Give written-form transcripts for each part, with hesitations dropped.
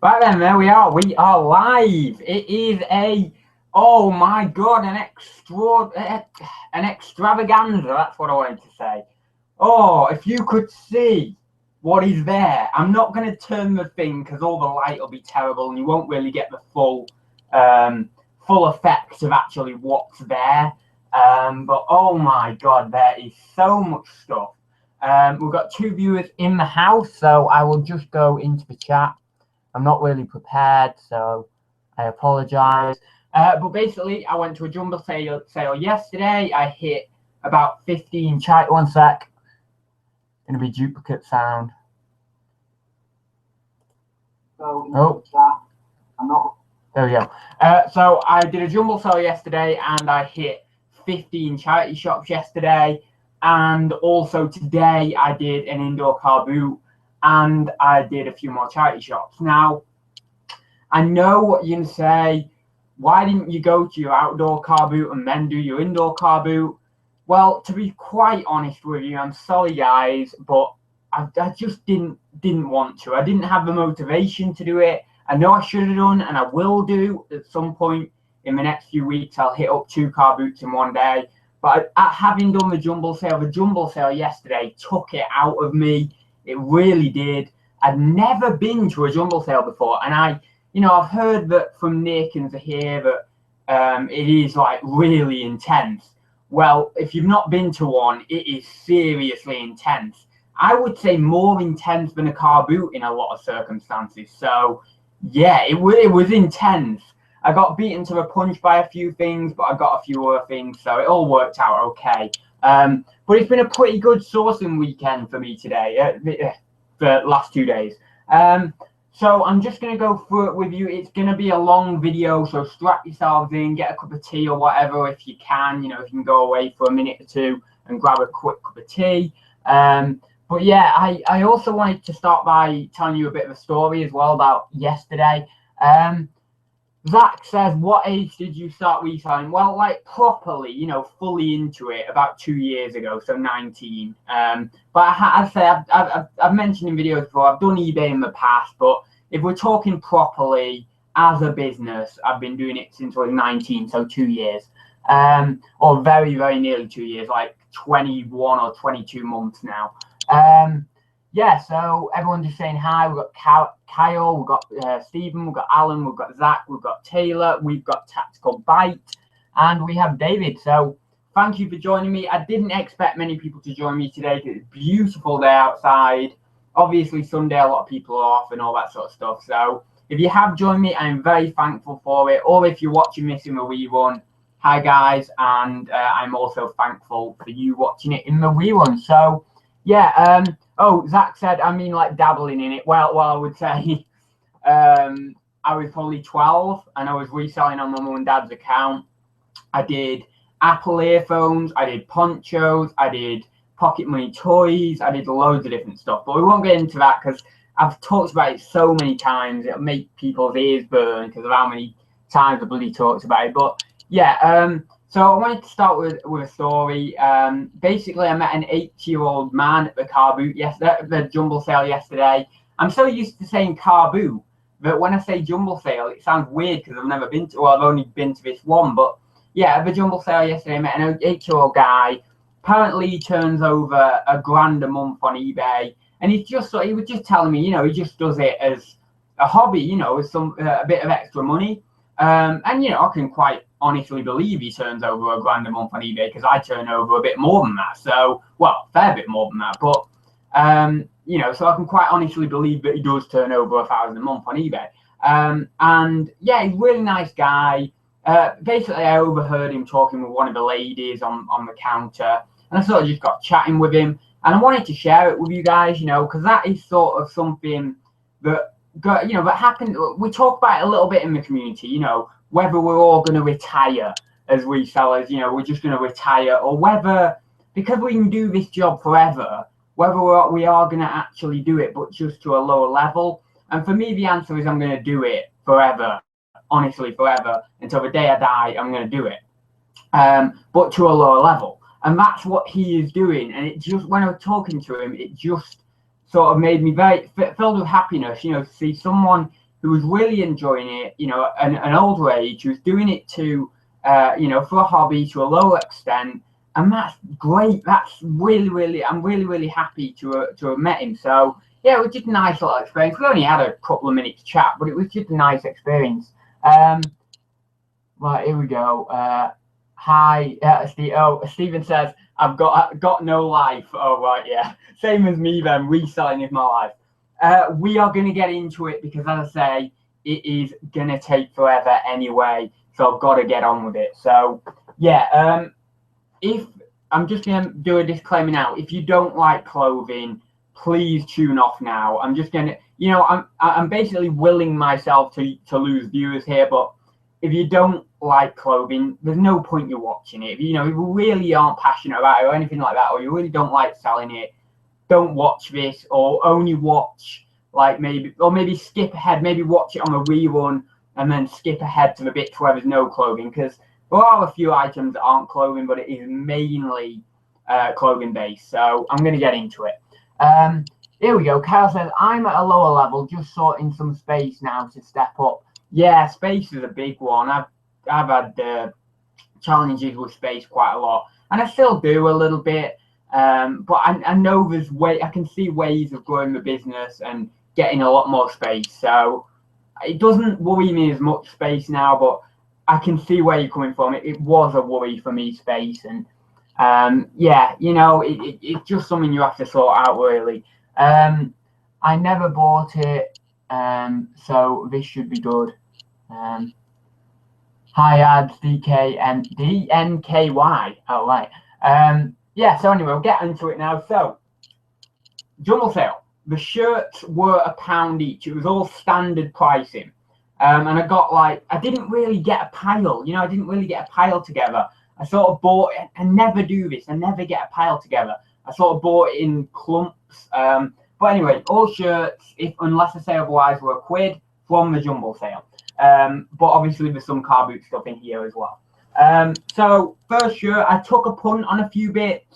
Right then, there we are. We are live. It is oh my God, an extravaganza. That's what I wanted to say. Oh, if you could see what is there. I'm not going to turn the thing because all the light will be terrible and you won't really get the full effect of actually what's there. But oh my God, there is so much stuff. We've got 2 viewers in the house, so I will just go into the chat. I'm not really prepared, so I apologize. But basically, I went to a jumble sale yesterday. I hit about 15 charity. One sec. Gonna be duplicate sound. Oh, I'm not. There we go. So I did a jumble sale yesterday, and I hit 15 charity shops yesterday, and also today I did an indoor Carboot. And I did a few more charity shops. Now, I know what you're going to say. Why didn't you go to your outdoor Carboot and then do your indoor Carboot? Well, to be quite honest with you, I'm sorry, guys, but I just didn't want to. I didn't have the motivation to do it. I know I should have done, and I will do at some point in the next few weeks. I'll hit up 2 Carboots in one day. But having done the jumble sale yesterday took it out of me. It really did. I'd never been to a jumble sale before, and I've heard that from Nick and Zahir that it is like really intense. Well, if you've not been to one, it is seriously intense. I would say more intense than a car boot in a lot of circumstances. So, yeah, it was intense. I got beaten to the punch by a few things, but I got a few other things, so it all worked out okay. But it's been a pretty good sourcing weekend for me today, the last 2 days. So I'm just going to go through it with you. It's going to be a long video, so strap yourselves in, get a cup of tea or whatever if you can. If you can go away for a minute or two and grab a quick cup of tea. But yeah, I also wanted to start by telling you a bit of a story as well about yesterday. Zach says, what age did you start reselling? Well, like properly, fully into it about 2 years ago, so 19. But I've mentioned in videos before, I've done eBay in the past, but if we're talking properly as a business, I've been doing it since I was 19, so 2 years. Or very, very nearly 2 years, like 21 or 22 months now. Yeah, so everyone's just saying hi. We've got Kyle, we've got Stephen, we've got Alan, we've got Zach, we've got Taylor, we've got Tactical Bite, and we have David. So thank you for joining me. I didn't expect many people to join me today because it's a beautiful day outside. Obviously, Sunday, a lot of people are off and all that sort of stuff. So if you have joined me, I'm very thankful for it. Or if you're watching this in the rerun, hi guys, and I'm also thankful for you watching it in the rerun. So yeah, oh, Zach said, I mean, like dabbling in it. Well, I would say I was probably 12 and I was reselling on my mum and dad's account. I did Apple earphones, I did ponchos, I did pocket money toys, I did loads of different stuff. But we won't get into that because I've talked about it so many times. It'll make people's ears burn because of how many times I bloody talked about it. But yeah, so I wanted to start with a story. Basically, I met an 8-year-old man at the Carboot the jumble sale yesterday. I'm so used to saying Carboot that when I say jumble sale, it sounds weird because I've never been to. Well, I've only been to this one, but yeah, at the jumble sale yesterday, I met an 8-year-old guy. Apparently, he turns over $1,000 a month on eBay, and he was just telling me, he just does it as a hobby, as a bit of extra money. And I can quite honestly believe he turns over $1,000 a month on eBay because I turn over a bit more than that. So, well, a fair bit more than that. But, so I can quite honestly believe that he does turn over $1,000 a month on eBay. And yeah, he's a really nice guy. Basically, I overheard him talking with one of the ladies on the counter, and I sort of just got chatting with him. And I wanted to share it with you guys, because that is sort of something that that happened. We talk about it a little bit in the community, whether we're all going to retire as resellers, we're just going to retire, or whether, because we can do this job forever, whether we are going to actually do it, but just to a lower level. And for me, the answer is I'm going to do it forever, honestly, forever, until the day I die, I'm going to do it, but to a lower level. And that's what he is doing. And it just, when I was talking to him, it just sort of made me very filled with happiness, to see someone who was really enjoying it, you know, an older age, who's doing it to, you know, for a hobby to a lower extent. And that's great. That's really, I'm really happy to have met him. So yeah, it was just a nice little experience. We only had a couple of minutes chat, but it was just a nice experience. Right, here we go. Hi, Stephen says, I've got no life. Oh, right, yeah. Same as me then, reselling is my life. We are going to get into it because, as I say, it is going to take forever anyway. So I've got to get on with it. So, yeah, if I'm just going to do a disclaimer now. If you don't like clothing, please tune off now. I'm just going to, you know, I'm basically willing myself to lose viewers here, but if you don't like clothing, there's no point you watching it. If you really aren't passionate about it or anything like that, or you really don't like selling it, don't watch this, or only watch like maybe skip ahead, maybe watch it on a rerun and then skip ahead to the bits where there's no clothing, because there are a few items that aren't clothing, but it is mainly clothing based. So I'm going to get into it. Here we go. Kyle says, I'm at a lower level, just sorting some space now to step up. Yeah, space is a big one. I've had challenges with space quite a lot, and I still do a little bit. But I know I can see ways of growing the business and getting a lot more space. So it doesn't worry me as much space now, but I can see where you're coming from. It was a worry for me, space, and yeah, you know, it's just something you have to sort out really. I never bought it, so this should be good. Hi ads, DK and DNKY. Oh, right. Yeah, so anyway, we'll get into it now. So, jumble sale. The shirts were £1 each. It was all standard pricing. And I didn't really get a pile. You know, I didn't really get a pile together. I sort of bought it. I never do this. I never get a pile together. I sort of bought it in clumps. But anyway, all shirts, unless I say otherwise, were £1 from the jumble sale. But obviously there's some Carboot stuff in here as well. So first shirt, I took a punt on a few bits.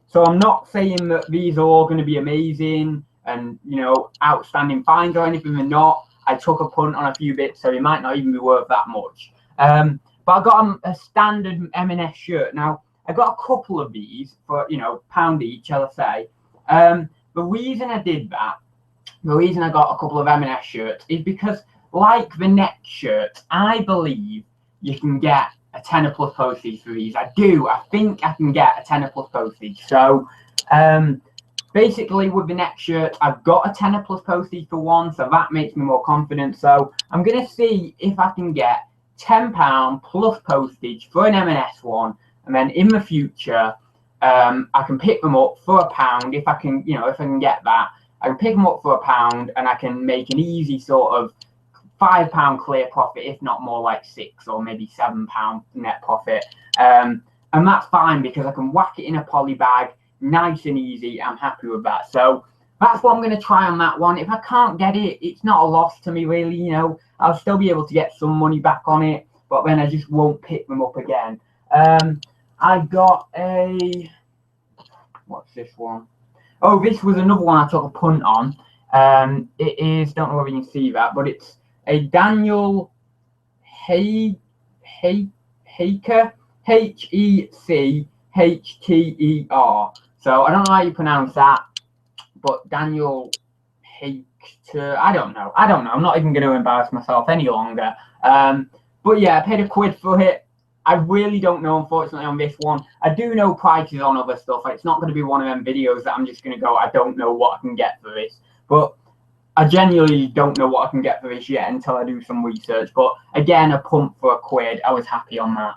So I'm not saying that these are all going to be amazing and, you know, outstanding finds or anything. They're not. I took a punt on a few bits, so it might not even be worth that much. But I got a standard M&S shirt. Now, I got a couple of these for, you know, £1 each, as I say. The reason I did that, the reason I got a couple of M&S shirts is because, like the neck shirt, I believe you can get a tenner plus postage for these. I think I can get a tenner plus postage. So basically with the neck shirt, I've got a tenner plus postage for one, so that makes me more confident. So I'm going to see if I can get £10 plus postage for an M&S one, and then in the future I can pick them up for £1 if I can, you know, if I can get that. I can pick them up for £1 and I can make an easy sort of £5 clear profit, if not more, like £6 or maybe £7 net profit. And that's fine because I can whack it in a poly bag, nice and easy. I'm happy with that. So that's what I'm going to try on that one. If I can't get it, it's not a loss to me really. You know, I'll still be able to get some money back on it, but then I just won't pick them up again. I got a, what's this one? Oh, this was another one I took a punt on. It is, don't know whether you can see that, but it's a Daniel Haker, Hechteer. So I don't know how you pronounce that, but Daniel Hechteer. I don't know. I'm not even going to embarrass myself any longer. But yeah, I paid £1 for it. I really don't know, unfortunately, on this one. I do know prices on other stuff. It's not going to be one of them videos that I'm just going to go, I don't know what I can get for this. But I genuinely don't know what I can get for this yet until I do some research. But again, a pump for £1. I was happy on that.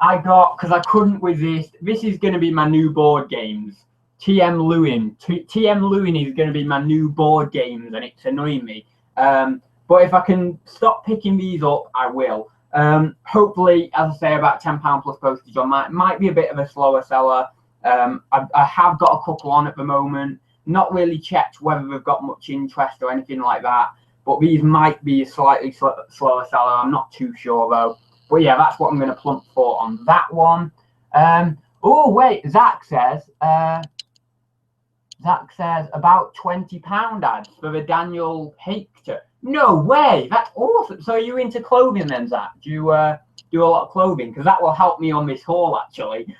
I got, because I couldn't resist, this is going to be my new board games. TM Lewin. TM Lewin is going to be my new board games, and it's annoying me. But if I can stop picking these up, I will. Hopefully, as I say, about £10 plus postage on that. Might be a bit of a slower seller. I have got a couple on at the moment. Not really checked whether they've got much interest or anything like that. But these might be a slightly slower seller. I'm not too sure though. But yeah, that's what I'm going to plump for on that one. Oh wait, Zach says Zach says about £20 ads for the Daniel Hector. No way, that's awesome. So are you into clothing then, Zach? Do you do a lot of clothing? Because that will help me on this haul actually.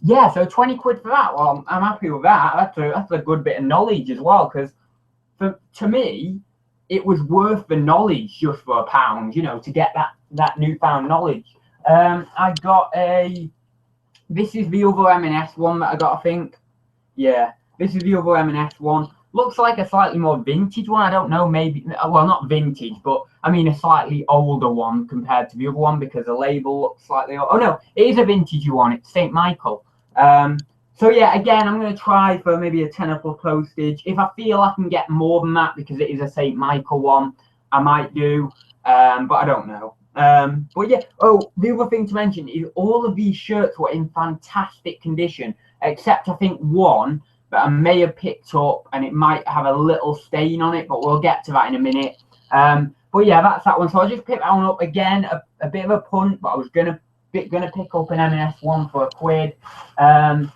Yeah, so 20 quid for that. Well, I'm happy with that. That's a good bit of knowledge as well, because to me, it was worth the knowledge just for £1, you know, to get that newfound knowledge. I got this is the other M&S one that I got, I think. Yeah, this is the other M&S one. Looks like a slightly more vintage one. I don't know, maybe, well, not vintage, but I mean a slightly older one compared to the other one, because the label looks slightly old. Oh no, it is a vintage one. It's St. Michael. So yeah, again, I'm going to try for maybe a tenner plus postage. If I feel I can get more than that because it is a St. Michael one, I might do, but I don't know. But yeah, oh, the other thing to mention is all of these shirts were in fantastic condition, except I think one that I may have picked up and it might have a little stain on it, but we'll get to that in a minute. But yeah, that's that one. So I just picked that one up again, a bit of a punt, but I was gonna pick up an M&S one for £1.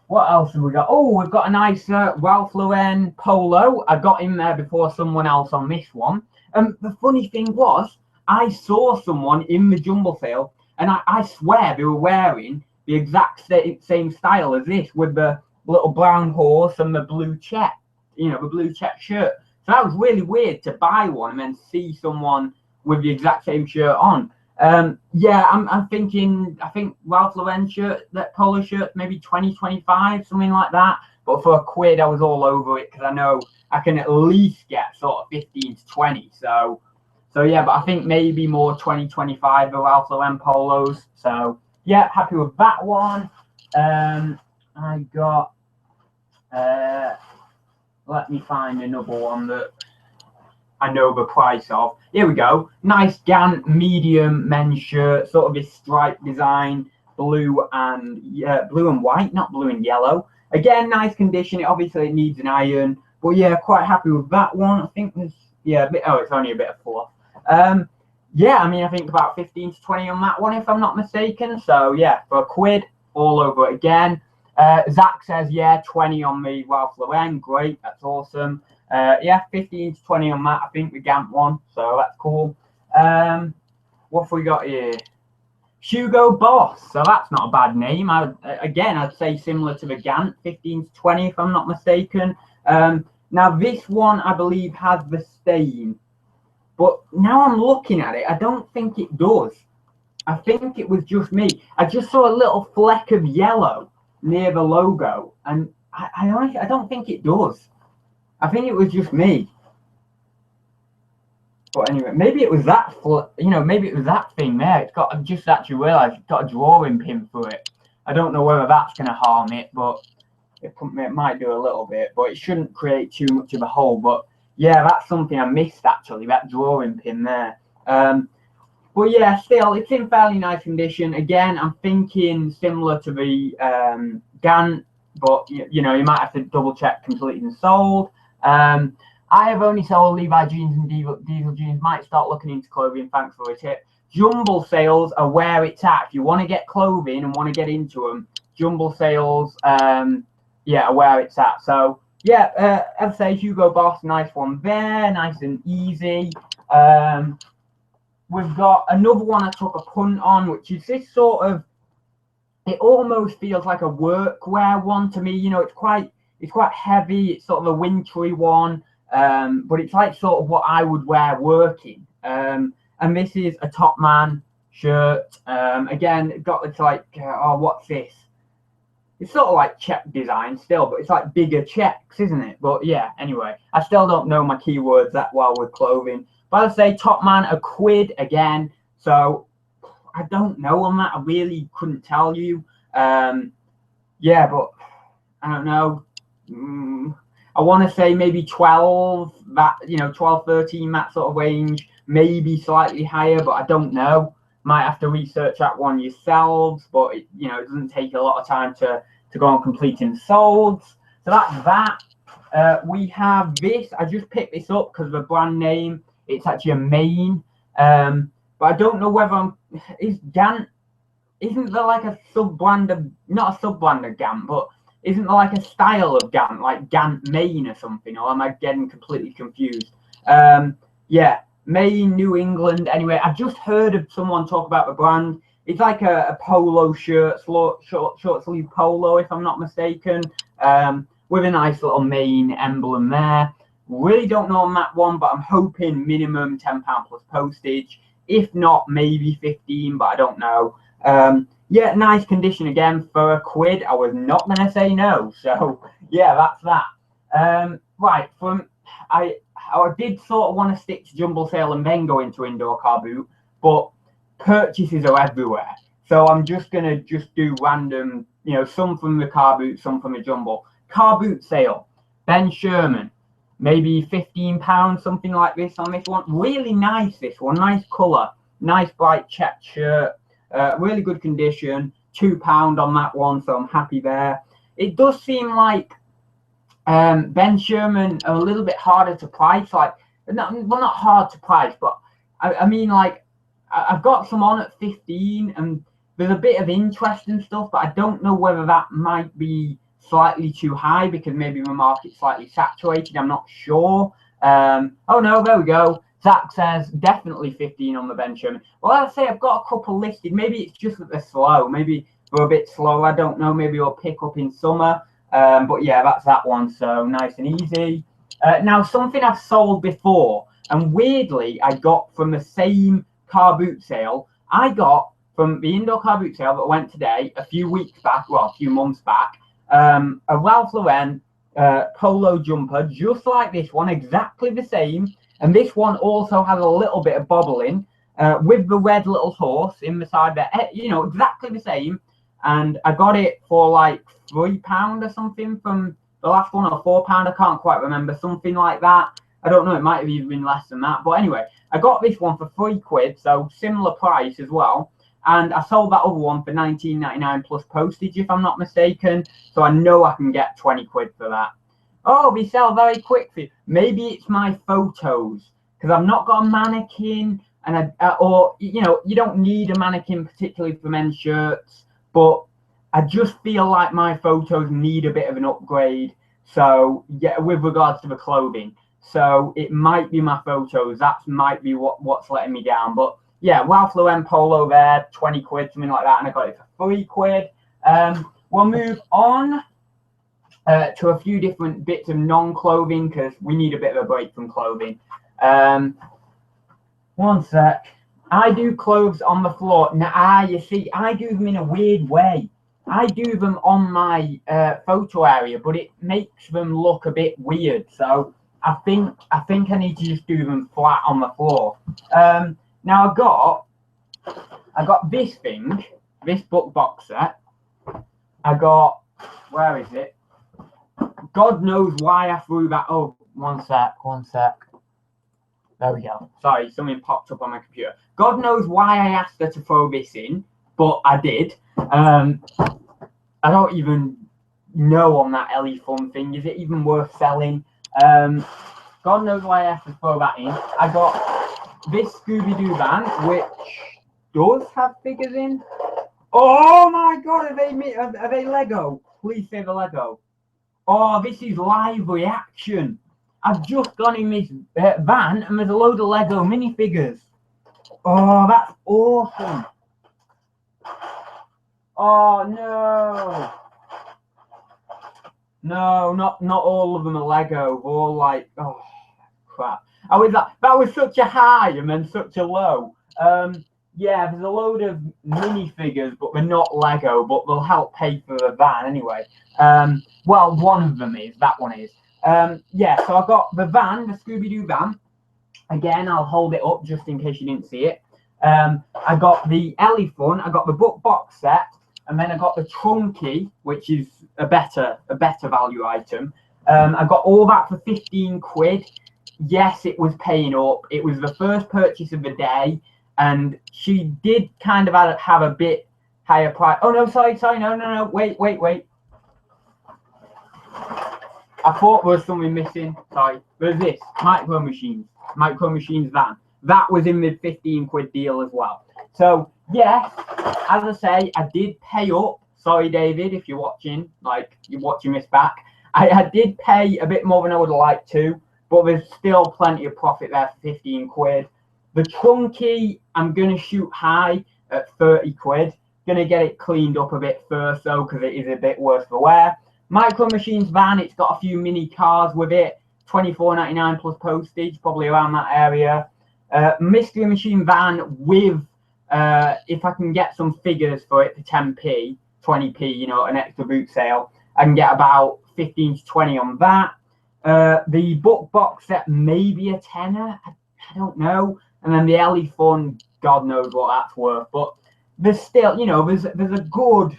What else have we got? Oh, we've got a nice Ralph Lauren polo. I got in there before someone else on this one. The funny thing was, I saw someone in the jumble sale, and I swear they were wearing the exact same style as this, with the little brown horse and the blue check, you know, the blue check shirt. So that was really weird to buy one and then see someone with the exact same shirt on. Yeah, I'm thinking, I think Ralph Lauren shirt, that polo shirt, maybe 20, 25, something like that. But for £1, I was all over it, because I know I can at least get sort of 15 to 20. So yeah, but I think maybe more 20, 25 for Ralph Lauren polos. So yeah, happy with that one. I got, let me find another one that I know the price of. Here we go. Nice Gant medium men's shirt, sort of this striped design, blue and white, not blue and yellow. Again, nice condition. It needs an iron, but yeah, quite happy with that one. I think there's it's only a bit of fluff. Yeah, I mean, I think about 15 to 20 on that one, if I'm not mistaken. So yeah, for £1, all over it again. Zach says, yeah, 20 on the Ralph Lauren. Great, that's awesome. Yeah, 15 to 20 on that, I think, the Gant one. So that's cool. What have we got here? Hugo Boss. So that's not a bad name. I'd say similar to the Gant, 15 to 20, if I'm not mistaken. Now, this one, I believe, has the stain. But now I'm looking at it, I don't think it does. I think it was just me. I just saw a little fleck of yellow near the logo, and I honestly, I don't think it does. I think it was just me. But anyway, maybe it was that, maybe it was that thing there. It's got, I just actually realised it's got a drawing pin through it. I don't know whether that's going to harm it, but it might do a little bit. But it shouldn't create too much of a hole. But yeah, that's something I missed actually, that drawing pin there. But yeah, still, it's in fairly nice condition. Again, I'm thinking similar to the Gant, but you might have to double check completed and sold. I have only sold Levi jeans and diesel jeans. Might start looking into clothing. Thanks for the tip. Jumble sales are where it's at. If you want to get clothing and want to get into them, jumble sales, yeah, are where it's at. So yeah, as I say, Hugo Boss, nice one there, nice and easy. We've got another one I took a punt on, which is this sort of, it almost feels like a workwear one to me. It's quite heavy. It's sort of a wintry one, but it's like sort of what I would wear working. And this is a Topman shirt. Again, it got this like, what's this? It's sort of like check design still, but it's like bigger checks, isn't it? But yeah, anyway, I still don't know my keywords that well with clothing. But I'd say Topman, £1 again. So I don't know on that. I really couldn't tell you. Yeah, but I don't know. I want to say maybe 12, 12, 13, that sort of range. Maybe slightly higher, but I don't know. Might have to research that one yourselves, but it doesn't take a lot of time to go on completing solds. So that's that. We have this. I just picked this up because of the brand name. It's actually a Maine, but I don't know whether is Gant. Isn't there like a sub brand of, not a sub brand of Gant, but Isn't there like a style of Gant, like Gant Maine or something? Or am I getting completely confused? Yeah, Maine, New England. Anyway, I've just heard of someone talk about the brand. It's like a polo shirt, short sleeve polo, if I'm not mistaken, with a nice little Maine emblem there. Really don't know on that one, but I'm hoping minimum £10 plus postage. If not, maybe 15, but I don't know. Yeah, nice condition again for a quid. I was not going to say no. So yeah, that's that. Right, I did sort of want to stick to jumble sale and then go into indoor car boot, but purchases are everywhere. So I'm just going to do random, you know, some from the car boot, some from the jumble. Car boot sale, Ben Sherman, maybe £15, something like this on this one. Really nice, this one, nice colour, nice bright check shirt, really good condition, £2 on that one, so I'm happy there. It does seem like Ben Sherman are a little bit harder to price, like, well, not hard to price, but I mean, like, I've got some on at 15 and there's a bit of interest and stuff, but I don't know whether that might be slightly too high because maybe the market's slightly saturated. I'm not sure. Oh no, there we go. Zach says definitely 15 on the Ben Sherman. Well, I'd say I've got a couple listed. Maybe it's just that they're slow. Maybe they're a bit slow. I don't know. Maybe we'll pick up in summer. But yeah, that's that one. So nice and easy. Now, something I've sold before, and weirdly, I got from the same car boot sale. I got from the indoor car boot sale that went today a few weeks back, well, a few months back, a Ralph Lauren polo jumper, just like this one, exactly the same. And this one also has a little bit of bobbling with the red little horse in the side there, you know, exactly the same. And I got it for like £3 or something from the last one, or £4. I can't quite remember, something like that. I don't know, it might have even been less than that. But anyway, I got this one for £3, so similar price as well. And I sold that other one for £19.99 plus postage, if I'm not mistaken. So I know I can get 20 quid for that. Oh, we sell very quickly. Maybe it's my photos, because I've not got a mannequin, and or you know, you don't need a mannequin particularly for men's shirts, but I just feel like my photos need a bit of an upgrade. So yeah, with regards to the clothing, so it might be my photos. That might be what's letting me down. But yeah, Ralph Lauren polo there, 20 quid, something like that, and I got it for £3. We'll move on to a few different bits of non-clothing, because we need a bit of a break from clothing. One sec. I do clothes on the floor. Now, you see, I do them in a weird way. I do them on my photo area, but it makes them look a bit weird. So I think I need to just do them flat on the floor. Now I got this thing, this book box set. I got, where is it? God knows why I threw that. Oh, one sec. There we go. Sorry, something popped up on my computer. God knows why I asked her to throw this in, but I did. I don't even know on that Ellie Fun thing. Is it even worth selling? God knows why I asked her to throw that in. I got this Scooby-Doo van, which does have figures in. Oh my God, are they Lego? Please say the Lego. Oh, this is live reaction. I've just gone in this van and there's a load of Lego minifigures. Oh, that's awesome. Oh no. No, not all of them are Lego. They're all like, oh crap. That was such a high and then such a low. Yeah, there's a load of minifigures, but they're not Lego, but they'll help pay for the van anyway. Well, one of them is, that one is. Yeah, so I got the van, the Scooby-Doo van. Again, I'll hold it up just in case you didn't see it. I got the Ellie Fun, I got the book box set, and then I got the Trunky, which is a better value item. I got all that for 15 quid. Yes, it was paying up. It was the first purchase of the day, and she did kind of have a bit higher price. Oh no, sorry, no, wait. I thought there was something missing. Sorry, there's this Micro Machines van. That was in the 15 quid deal as well. So yes, as I say, I did pay up sorry, David, if you're watching, like you're watching this back. I did pay a bit more than I would have liked to, but there's still plenty of profit there for 15 quid. The trunky, I'm going to shoot high at 30 quid. Going to get it cleaned up a bit first, though, because it is a bit worse for wear. Micro Machines van, it's got a few mini cars with it. $24.99 plus postage, probably around that area. Mystery Machine van with, if I can get some figures for it for 10p, 20p, you know, an extra boot sale, I can get about 15 to 20 on that. The book box set, maybe a tenner, I don't know. And then the Ellie Fun, God knows what that's worth. But there's still, you know, there's a good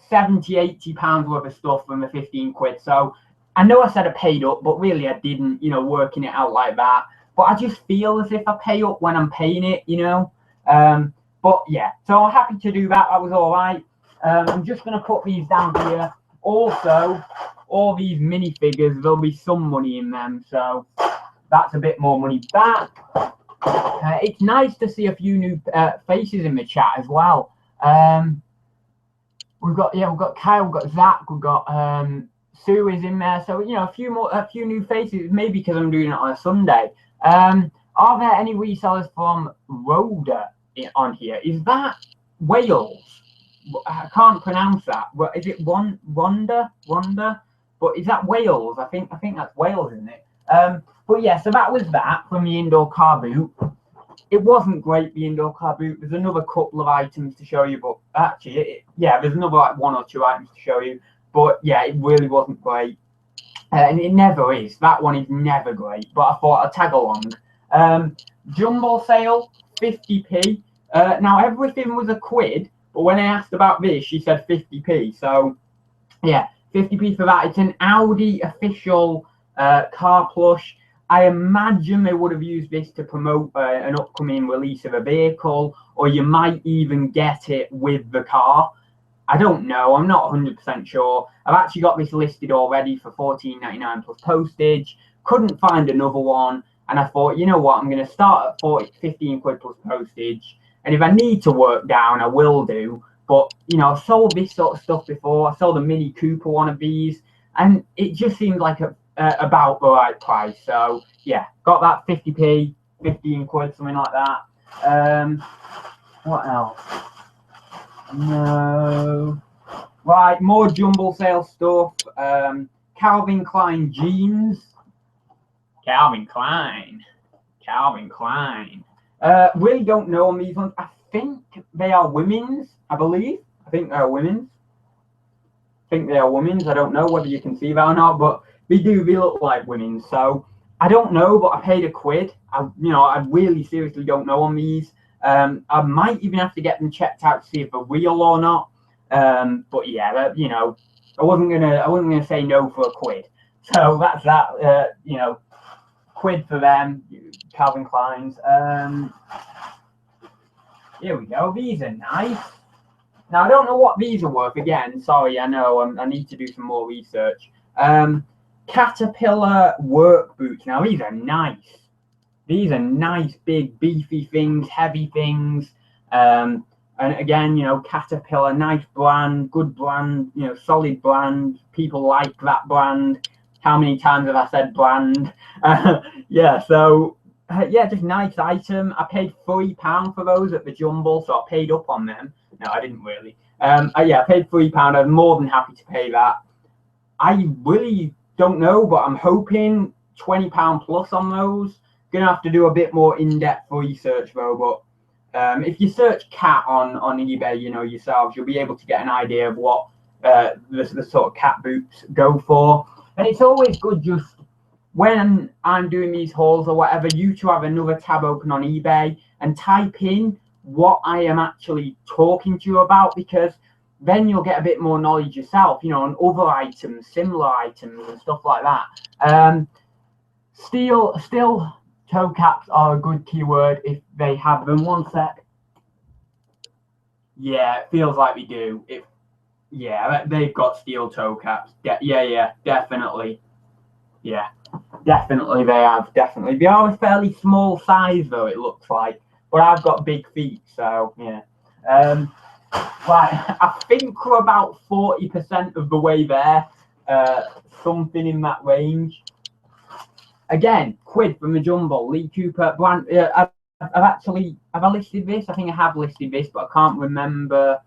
70, 80 pounds worth of stuff from the 15 quid. So I know I said I paid up, but really I didn't, you know, working it out like that. But I just feel as if I pay up when I'm paying it, you know. But yeah, so I'm happy to do that. That was all right. I'm just going to put these down here. Also, all these minifigures, there'll be some money in them. So that's a bit more money back. It's nice to see a few new faces in the chat as well. We've got Kyle, we've got Zach, we've got Sue is in there. So, you know, a few new faces, maybe because I'm doing it on a Sunday. Are there any resellers from Rhoda on here? Is that Wales? I can't pronounce that. Is it Rhonda? But is that Wales? I think that's Wales, isn't it? But yeah, so that was that from the indoor car boot. It wasn't great, the indoor car boot. There's another couple of items to show you, but actually, there's another like 1 or 2 items to show you. But yeah, it really wasn't great. And it never is. That one is never great. But I thought I'd tag along. Jumble sale, 50p. Now, everything was a quid, but when I asked about this, she said 50p. So, yeah, 50p for that. It's an Audi official car plush. I imagine they would have used this to promote an upcoming release of a vehicle, or you might even get it with the car. I don't know. I'm not 100% sure. I've actually got this listed already for $14.99 plus postage. Couldn't find another one. And I thought, you know what? I'm going to start at 15 quid plus postage. And if I need to work down, I will do. But, you know, I've sold this sort of stuff before. I sold a Mini Cooper one of these. And it just seemed like about the right price. So, yeah, got that 50p, 15 quid, something like that. What else? No. Right, more jumble sale stuff. Calvin Klein jeans. Calvin Klein. Really don't know on these ones. I think they are women's, I believe. I think they are women's. I don't know whether you can see that or not, but they look like women's. So I don't know, but I paid a quid. I really seriously don't know on these. I might even have to get them checked out to see if they're real or not. But yeah, you know, I wasn't gonna say no for a quid. So that's that. You know, quid for them, Calvin Klein's. Here we go. These are nice. Now I don't know what these are worth. Again, sorry, I know I need to do some more research. Caterpillar work boots. Now these are nice. These are nice, big, beefy things, heavy things. And again, you know, Caterpillar, nice brand, good brand, you know, solid brand. People like that brand. How many times have I said brand? Yeah, so, yeah, just nice item. I paid £3 for those at the Jumble, so I paid up on them. No, I didn't really. Yeah, I paid £3. I'm more than happy to pay that. I really don't know, but I'm hoping £20 plus on those. Gonna have to do a bit more in-depth research though, but if you search cat on eBay, you know, yourselves, you'll be able to get an idea of what the sort of cat boots go for. And it's always good, just when I'm doing these hauls or whatever, you to have another tab open on eBay and type in what I am actually talking to you about, because then you'll get a bit more knowledge yourself, you know, on other items, similar items and stuff like that. Still toe caps are a good keyword if they have them. One sec. Yeah, it feels like we do. Yeah, they've got steel toe caps. Yeah, definitely. Yeah, definitely they have. Definitely. They are a fairly small size though, it looks like. But I've got big feet, so yeah. Like, I think we're about 40% of the way there, something in that range. Again, quid from the jumble, Lee Cooper brand. Have I listed this? I think I have listed this, but I can't remember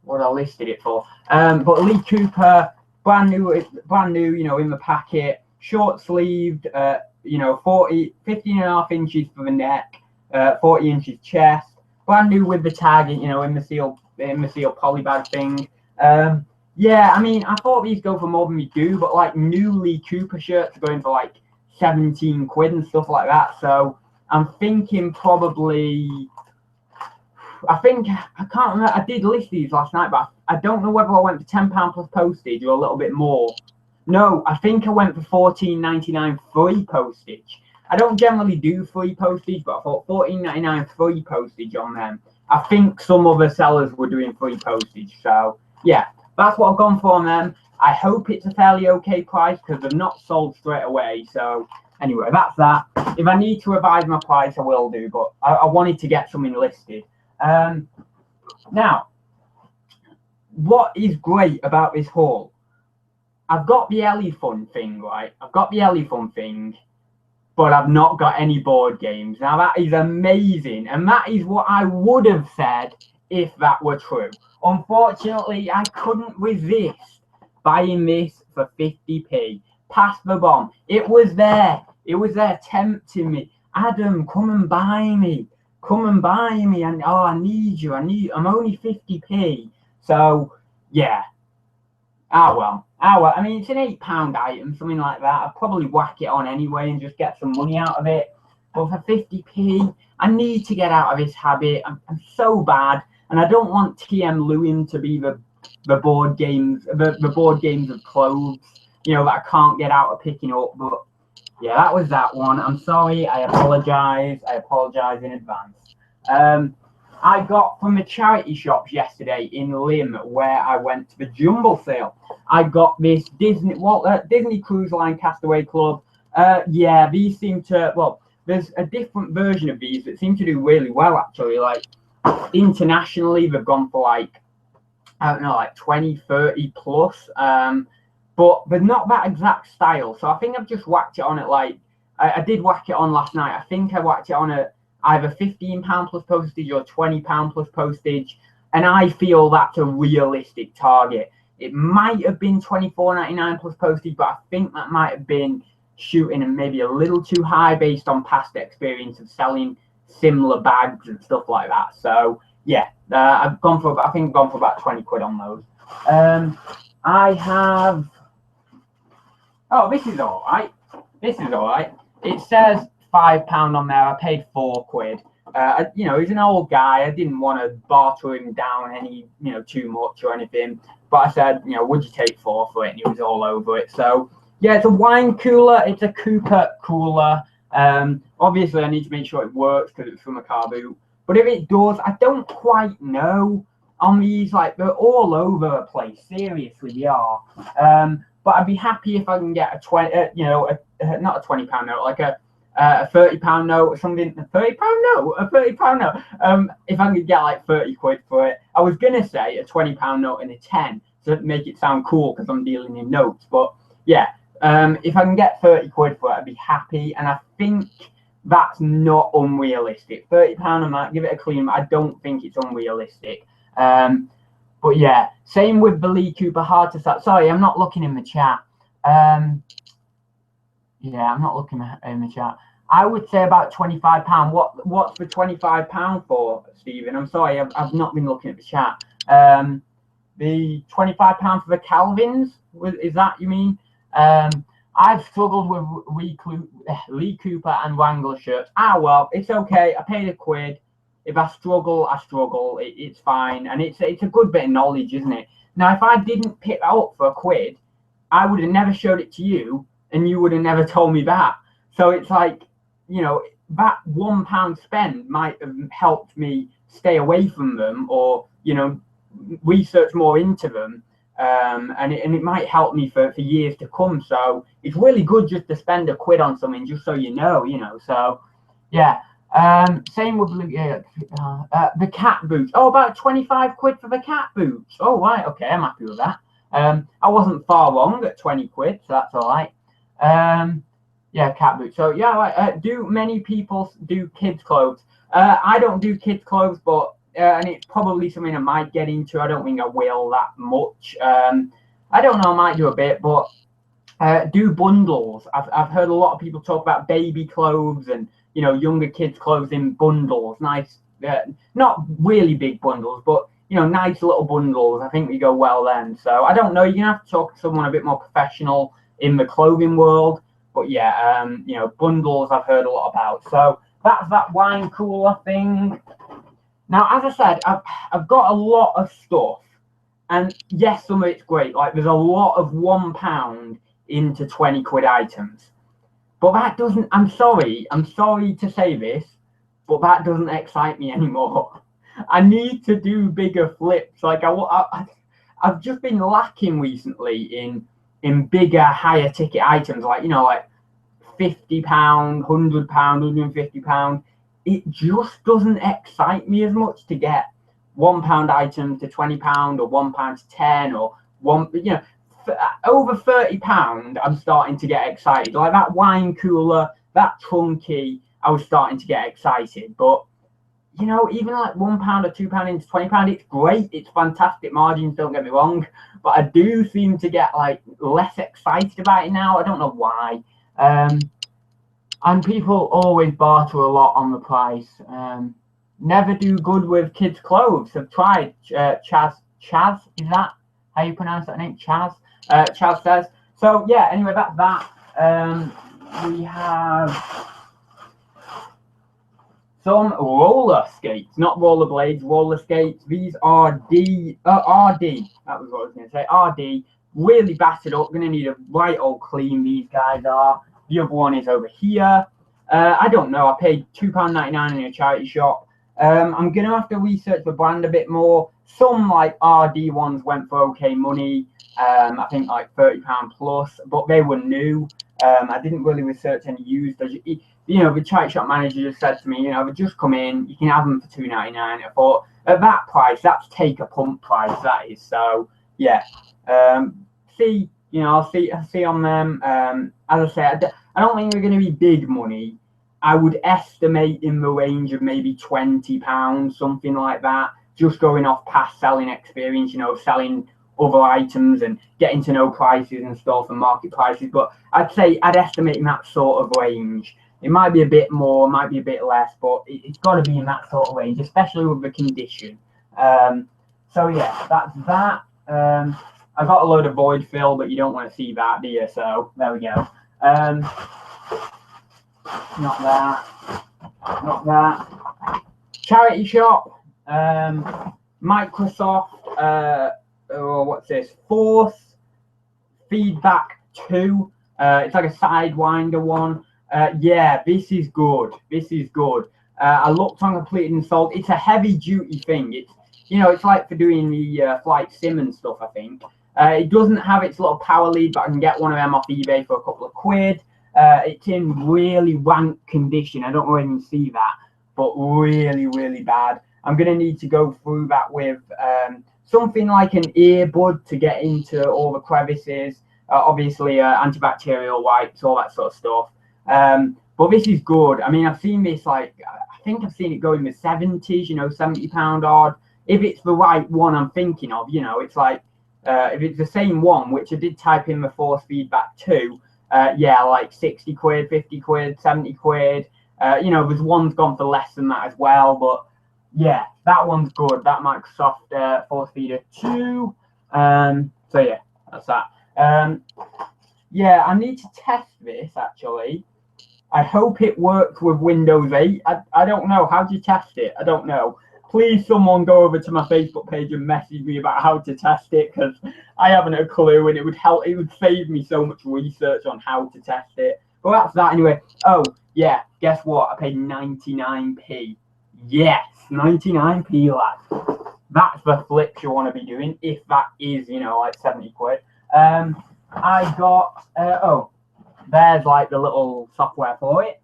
what I listed it for. But Lee Cooper, brand new, you know, in the packet, short sleeved, you know, 15.5 inches for the neck, 40 inches chest, brand new with the tag, you know, in the seal polybag thing. Yeah, I mean, I thought these go for more than we do, but like new Lee Cooper shirts are going for like 17 quid and stuff like that. So I'm thinking probably, I can't remember. I did list these last night, but I don't know whether I went for £10 plus postage or a little bit more. No, I think I went for $14.99 free postage. I don't generally do free postage, but I thought $14.99 free postage on them. I think some other sellers were doing free postage. So yeah, that's what I've gone for on them. I hope it's a fairly okay price because they've not sold straight away. So anyway, that's that. If I need to revise my price, I will do, but I wanted to get something listed. Now, what is great about this haul? I've got the elephant thing, right? I've got the elephant thing, but I've not got any board games. Now, that is amazing, and that is what I would have said if that were true. Unfortunately, I couldn't resist buying this for 50p. Pass the bomb. It was there. It was there tempting me. Adam, come and buy me. Come and buy me. And oh, I need you. I'm only 50p. So yeah. Well. I mean, it's an £8 item, something like that. I'd probably whack it on anyway and just get some money out of it. But for 50p, I need to get out of this habit. I'm so bad, and I don't want TM Lewin to be the board games, the board games of clothes, you know, that I can't get out of picking up. But yeah, that was that one. I'm sorry. I apologize. I apologize in advance. I got from the charity shops yesterday in Lim, where I went to the Jumble sale. I got this Disney Cruise Line Castaway Club. Yeah, these seem to, well, there's a different version of these that seem to do really well, actually. Like, internationally, they've gone for like, I don't know, like 20, 30 plus. But they're not that exact style. So I think I've just whacked it on at like, I did whack it on last night. I think I whacked it on at either £15 plus postage or £20 plus postage. And I feel that's a realistic target. It might have been $24.99 plus postage, but I think that might have been shooting and maybe a little too high based on past experience of selling similar bags and stuff like that. So yeah, I think I've gone for about 20 quid on those. I have, oh, this is all right. It says £5 on there. I paid 4 quid. You know, he's an old guy. I didn't want to barter him down any, you know, too much or anything. But I said, you know, would you take 4 for it? And he was all over it. So yeah, it's a wine cooler. It's a Cooper cooler. Obviously, I need to make sure it works because it's from a Carboot. But if it does, I don't quite know. On these, like, they're all over the place. Seriously, they are. But I'd be happy if I can get a 20, you know, not a £20 note, like a £30 note or something. A £30 note. If I could get like 30 quid for it. I was gonna say a £20 note and a 10 to make it sound cool because I'm dealing in notes. But yeah, if I can get 30 quid for it, I'd be happy. And I think that's not unrealistic. £30, I might give it a clean. I don't think it's unrealistic. But yeah, same with the Lee Cooper hard to start. Sorry, I'm not looking in the chat. Yeah, I'm not looking in the chat. I would say about £25. What's the £25 for, Stephen? I'm sorry, I've not been looking at the chat. The £25 for the Calvins, is that you mean? I've struggled with Lee Cooper and Wrangler shirts. Well, it's okay. I paid £1 quid. If I struggle, I struggle. It's fine, and it's a good bit of knowledge, isn't it? Now, if I didn't pick that up for £1 quid, I would have never showed it to you, and you would have never told me that. So it's like, you know, that £1 spend might have helped me stay away from them, or, you know, research more into them, and it might help me for years to come. So it's really good just to spend £1 quid on something, just so you know. So yeah. Same with the cat boots. Oh, about 25 quid for the cat boots. Oh, right, okay, I'm happy with that. I wasn't far wrong at 20 quid, so that's all right. Yeah, cat boots. So yeah, like, do many people do kids clothes? I don't do kids clothes, but and it's probably something I might get into. I don't think I will that much. I don't know, I might do a bit, but do bundles. I've heard a lot of people talk about baby clothes and younger kids clothes in bundles. Nice, not really big bundles, but nice little bundles. I think we go well then. So I don't know. You're gonna have to talk to someone a bit more professional in the clothing world. But yeah, bundles I've heard a lot about. So that's that wine cooler thing. Now, as I said, I've got a lot of stuff, and yes, some of it's great. Like there's a lot of £1 into 20 quid items, but that doesn't. I'm sorry to say this, but that doesn't excite me anymore. I need to do bigger flips. Like I've just been lacking recently in bigger, higher ticket items, like like £50, £100, £150. It just doesn't excite me as much to get £1 items to £20 or £1 to 10 or one. Over £30, I'm starting to get excited. Like that wine cooler, that trunky, I was starting to get excited. But even like £1 or £2 into £20, it's great. It's fantastic margins, don't get me wrong. But I do seem to get like less excited about it now. I don't know why. And people always barter a lot on the price. Never do good with kids' clothes. I've tried. Chaz, is that how you pronounce that name? Chaz? Chaz says. So yeah, anyway, that's that. We have some roller skates, not rollerblades, roller skates. These are RD. That was what I was going to say. RD. Really battered up. Going to need a right old clean. These guys are. The other one is over here. I don't know. I paid £2.99 in a charity shop. I'm going to have to research the brand a bit more. Some like RD ones went for okay money. I think like £30 plus, but they were new. I didn't really research any used. The charity shop manager just said to me, they just come in. You can have them for £2.99. I thought at that price, that's take a pump price. That is. So yeah. See. I'll see on them. As I said, I don't think they're going to be big money. I would estimate in the range of maybe £20, something like that. Just going off past selling experience, selling other items and getting to know prices and stuff and market prices. But I'd estimate in that sort of range. It might be a bit more, might be a bit less, but it's got to be in that sort of range, especially with the condition. So yeah, that's that. I got a load of void fill, but you don't want to see that, do you? So there we go. Not that. Charity shop. Microsoft. What's this? Force Feedback 2. It's like a Sidewinder one. Yeah, this is good. I looked on completed and sold. It's a heavy duty thing. It's like for doing the flight sim and stuff, I think. It doesn't have its little power lead, but I can get one of them off eBay for a couple of quid. It's in really rank condition. I don't really see that, but really, really bad. I'm going to need to go through that with something like an earbud to get into all the crevices. Obviously, antibacterial wipes, all that sort of stuff. But this is good. I mean, I've seen this, I think I've seen it go in the 70s, £70 odd. If it's the right one I'm thinking of, it's like, if it's the same one, which I did type in the Force Feedback 2, yeah, like 60 quid, 50 quid, 70 quid. There's one's gone for less than that as well, but yeah, that one's good. That Microsoft Force Feeder 2. So yeah, that's that. Yeah, I need to test this actually. I hope it works with Windows 8. I don't know. How do you test it? I don't know. Please, someone go over to my Facebook page and message me about how to test it, because I haven't a clue, and it would help. It would save me so much research on how to test it. But that's that anyway. Oh yeah, guess what? I paid 99p. Yes, 99p, lads. That's the flips you want to be doing if that is, like 70 quid. I got there's like the little software for it.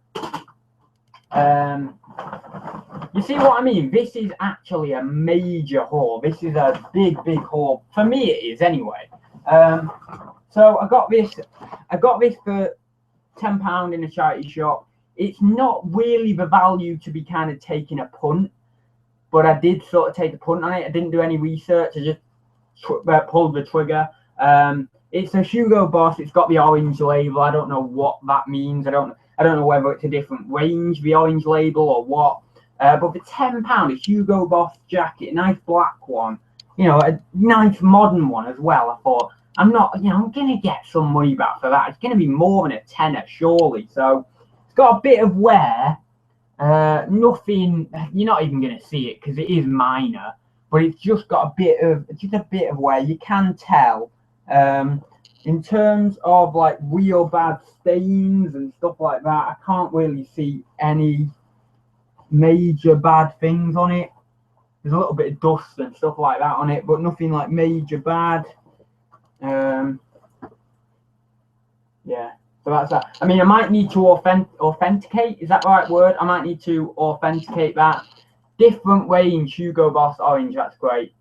You see what I mean? This is actually a major haul. This is a big haul. For me, it is anyway. So I got this for £10 in a charity shop. It's not really the value to be kind of taking a punt, but I did sort of take a punt on it. I didn't do any research. I just pulled the trigger. It's a Hugo Boss. It's got the orange label. I don't know what that means. I don't know whether it's a different range, the orange label, or what. But for £10, a Hugo Boss jacket, nice black one, you know, a nice modern one as well. I thought, I'm gonna get some money back for that. It's gonna be more than a tenner, surely. So it's got a bit of wear. Nothing. You're not even gonna see it because it is minor, but it's just got a bit of wear. You can tell. In terms of like real bad stains and stuff like that, I can't really see any major bad things on it. There's a little bit of dust and stuff like that on it, but nothing like major bad. Yeah, so that's that. I mean, I might need to authenticate. Is that the right word? I might need to authenticate that. Different range, Hugo Boss orange. That's great.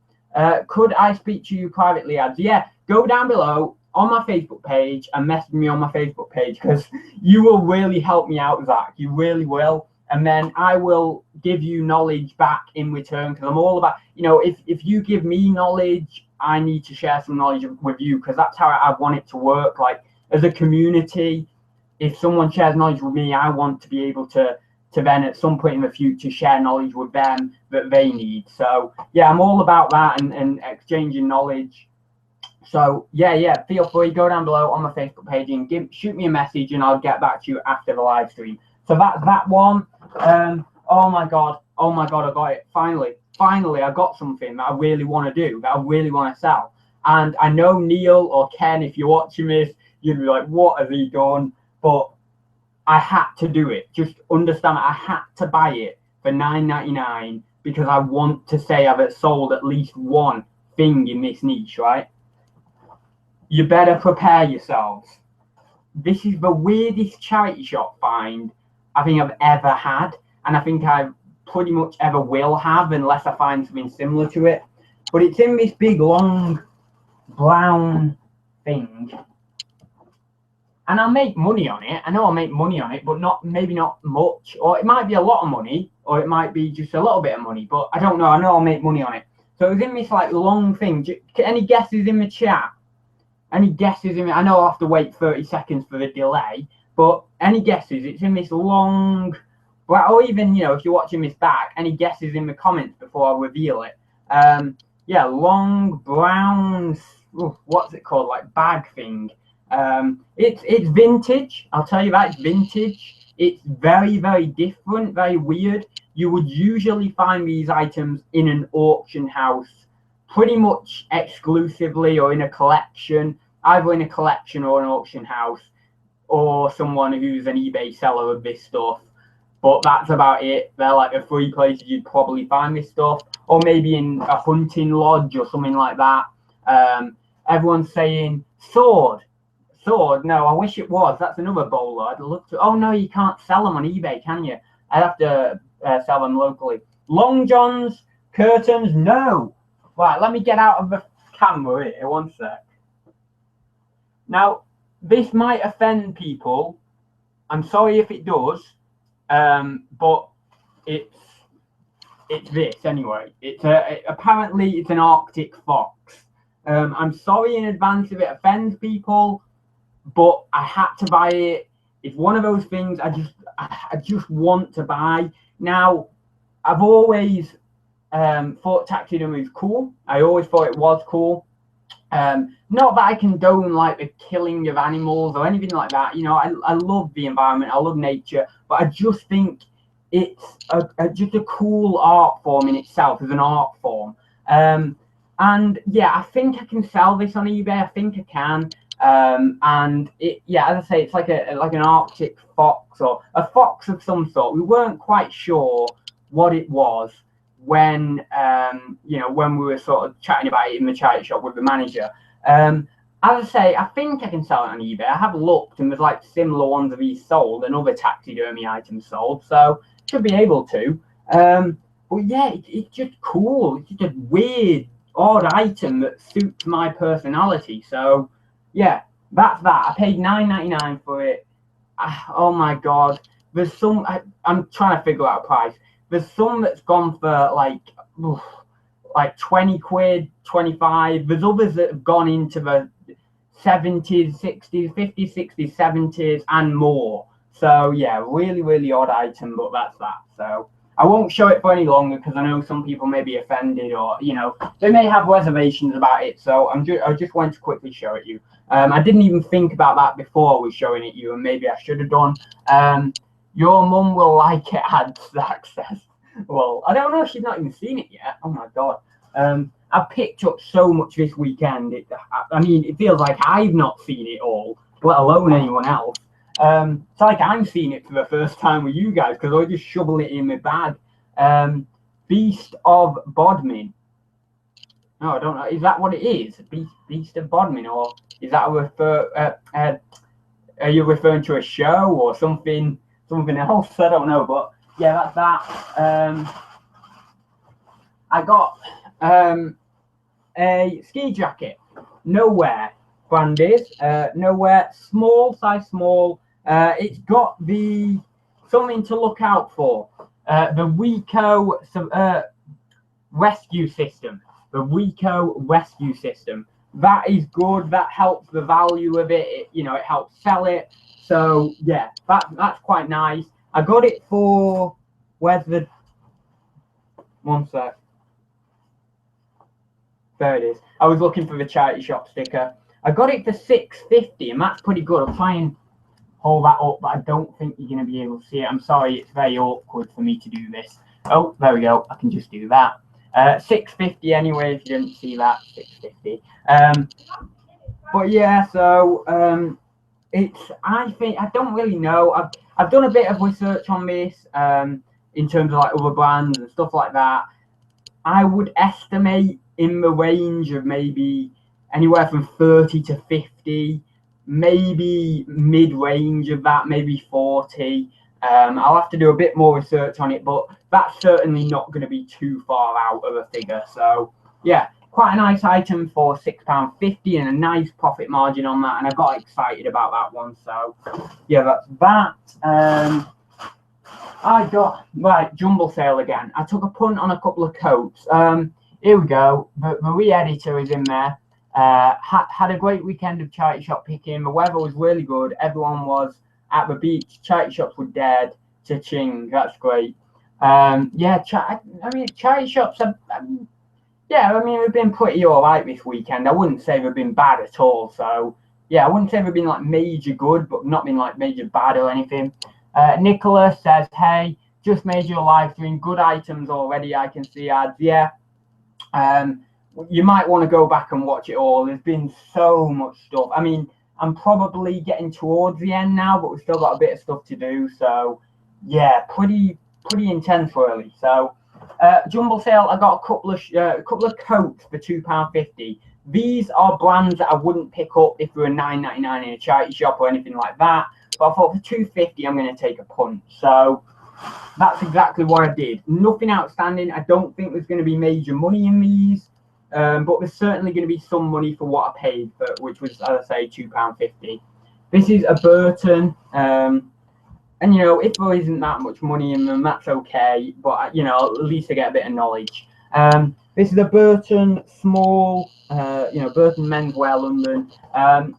Could I speak to you privately, ads? Yeah, go down below on my Facebook page and message me on my Facebook page, because you will really help me out, Zach. You really will. And then I will give you knowledge back in return, because I'm all about, you know, if you give me knowledge, I need to share some knowledge with you, because that's how I want it to work. Like, as a community, if someone shares knowledge with me, I want to be able to then at some point in the future share knowledge with them that they need. So yeah, I'm all about that and exchanging knowledge. So yeah, feel free, go down below on my Facebook page and shoot me a message, and I'll get back to you after the live stream. So that's that one. Oh my god, I got it. Finally, I got something that I really want to do, that I really want to sell. And I know Neil or Ken, if you're watching this, you'd be like, what has he done? But I had to do it. Just understand, I had to buy it for $9.99 because I want to say I've sold at least one thing in this niche, right? You better prepare yourselves. This is the weirdest charity shop find I think I've ever had, and I think I pretty much ever will have, unless I find something similar to it. But it's in this big long brown thing, and I'll make money on it. I know I'll make money on it, but maybe not much, or it might be a lot of money, or it might be just a little bit of money, but I don't know. I know I'll make money on it. So it was in this like long thing. Any guesses in the chat? Any guesses in it? I know I'll have to wait 30 seconds for the delay, but any guesses? It's in this long, or even, you know, if you're watching this back, any guesses in the comments before I reveal it? Yeah, long brown, what's it called? Like bag thing. It's vintage. I'll tell you that, it's vintage. It's very, very different, very weird. You would usually find these items in an auction house, pretty much exclusively, or in a collection, either in a collection or an auction house, or someone who's an eBay seller of this stuff. But that's about it. They're like the three places you'd probably find this stuff, or maybe in a hunting lodge or something like that. Everyone's saying sword. No, I wish it was. That's another bowler. I'd love to. Oh no, you can't sell them on eBay, can you? I'd have to sell them locally. Long johns, curtains, no. Right, let me get out of the camera here, one sec. Now, this might offend people. I'm sorry if it does, but it's this anyway. Apparently it's an Arctic fox. I'm sorry in advance if it offends people, but I had to buy it. It's one of those things I just want to buy. Now, I've always thought taxidermy was cool. I always thought it was cool. Not that I condone like the killing of animals or anything like that. You know, I love the environment, I love nature, but I just think it's just a cool art form in itself as an art form. And yeah, I think I can sell this on eBay. I think I can. And yeah, as I say, it's like an Arctic fox or a fox of some sort. We weren't quite sure what it was when you know, when we were sort of chatting about it in the charity shop with the manager. As I say, I think I can sell it on eBay. I have looked, and there's like similar ones of these sold and other taxidermy items sold, so should be able to. But yeah, it's just cool. It's just a weird, odd item that suits my personality. So yeah, that's that. I paid $9.99 for it. Oh my god. There's some, I'm trying to figure out a price. There's some that's gone for like 20 quid, 25. There's others that have gone into the 70s, 60s, 50s, 60s, 70s, and more. So yeah, really, really odd item, but that's that. So I won't show it for any longer because I know some people may be offended, or they may have reservations about it. So I just wanted to quickly show it you. I didn't even think about that before I was showing it you, and maybe I should have done. Your mum will like it, Zach says. Well, I don't know. She's not even seen it yet. Oh my god. I've picked up so much this weekend. I mean, it feels like I've not seen it all, let alone anyone else. It's like I'm seeing it for the first time with you guys because I just shovel it in my bag. Beast of Bodmin. No, I don't know. Is that what it is? Beast of Bodmin, or is that are you referring to a show or something else? I don't know, but yeah, that's that. I got a ski jacket. Nowhere brand is. Nowhere. Size small. It's got something to look out for. The Weco rescue system. The Weco rescue system. That is good. That helps the value of it. It helps sell it. So yeah, that's quite nice. I got it for one sec. There it is. I was looking for the charity shop sticker. I got it for $6.50, and that's pretty good. I'll try and hold that up, but I don't think you're going to be able to see it. I'm sorry, it's very awkward for me to do this. Oh, there we go. I can just do that. $6.50 anyway, if you didn't see that. $6.50. But yeah, so I don't really know. I've done a bit of research on this in terms of like other brands and stuff like that. I would estimate in the range of maybe anywhere from 30 to 50, maybe mid-range of that, maybe 40. I'll have to do a bit more research on it, but that's certainly not going to be too far out of a figure. So yeah, quite a nice item for £6.50 and a nice profit margin on that, and I got excited about that one. So yeah, that's that. I got jumble sale again. I took a punt on a couple of coats. Here we go. The re-editor is in there. Had a great weekend of charity shop picking. The weather was really good. Everyone was at the beach. Charity shops were dead. Cha-ching. That's great. Yeah, charity shops are, we've been pretty all right this weekend. I wouldn't say they've been bad at all. So yeah, I wouldn't say they've been like major good, but not been like major bad or anything. Nicholas says, hey, just made your live stream. Good items already. I can see ads. Yeah. You might want to go back and watch it all. There's been so much stuff. I mean, I'm probably getting towards the end now, but we've still got a bit of stuff to do. So yeah, pretty intense really. So jumble sale, I got a couple of coats for £2.50. These are brands that I wouldn't pick up if they were $9.99 in a charity shop or anything like that. But I thought for $2.50, I'm going to take a punt. So that's exactly what I did. Nothing outstanding. I don't think there's going to be major money in these. But there's certainly going to be some money for what I paid for, which was, as I say, £2.50. This is a Burton. And, if there isn't that much money in them, that's okay. But, at least I get a bit of knowledge. This is a Burton small, Burton menswear London.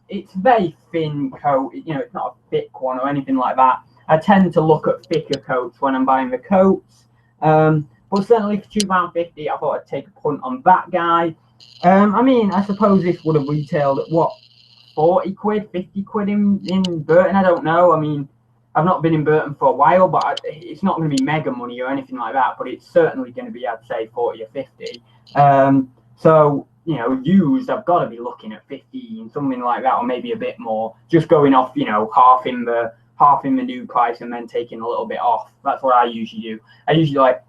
It's very thin coat. It's not a thick one or anything like that. I tend to look at thicker coats when I'm buying the coats. But certainly for £2.50, I thought I'd take a punt on that guy. I suppose this would have retailed at what, 40 quid, 50 quid in Burton? I don't know. I mean, I've not been in Burton for a while, but it's not going to be mega money or anything like that. But it's certainly going to be, I'd say, 40 or 50. So, used, I've got to be looking at 15, something like that, or maybe a bit more. Just going off, half in the new price and then taking a little bit off. That's what I usually do. I usually like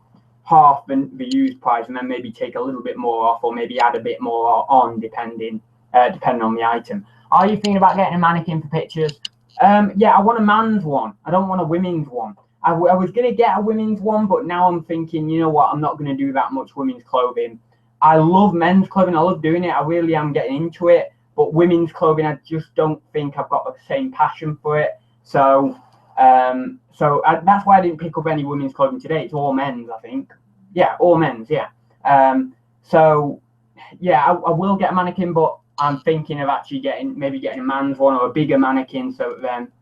half the used price and then maybe take a little bit more off, or maybe add a bit more on depending on the item. Are you thinking about getting a mannequin for pictures? Yeah, I want a man's one. I don't want a women's one. I was going to get a women's one, but now I'm thinking, you know what, I'm not going to do that much women's clothing. I love men's clothing. I love doing it. I really am getting into it. But women's clothing, I just don't think I've got the same passion for it. So that's why I didn't pick up any women's clothing today. It's all men's, I think. Yeah, all men's, yeah. So, yeah, I will get a mannequin, but I'm thinking of actually maybe getting a man's one or a bigger mannequin, so then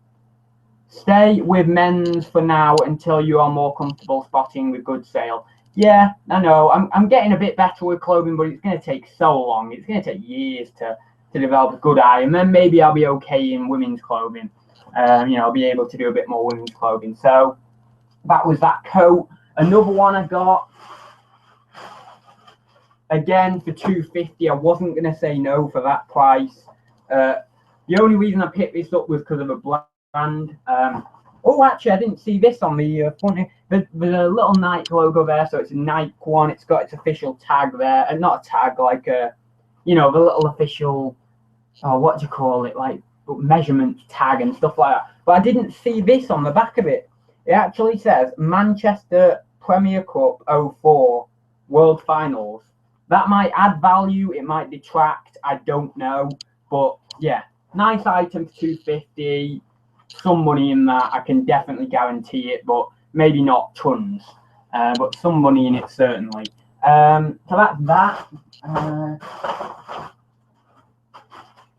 stay with men's for now until you are more comfortable spotting with good sale. Yeah, I know. I'm getting a bit better with clothing, but it's going to take so long. It's going to take years to develop a good eye, and then maybe I'll be okay in women's clothing. I'll be able to do a bit more women's clothing. So that was that coat. Another one I got, again, for $250. I wasn't going to say no for that price. The only reason I picked this up was because of a brand. Oh, actually, I didn't see this on the front. There's a little Nike logo there, so it's a Nike one. It's got its official tag there, and not a tag, like the little official, what do you call it, like measurement tag and stuff like that. But I didn't see this on the back of it. It actually says Manchester Premier Cup 04 World Finals. That might add value. It might detract. I don't know. But yeah, nice item for $250. Some money in that. I can definitely guarantee it, but maybe not tons. But some money in it certainly. So that's that.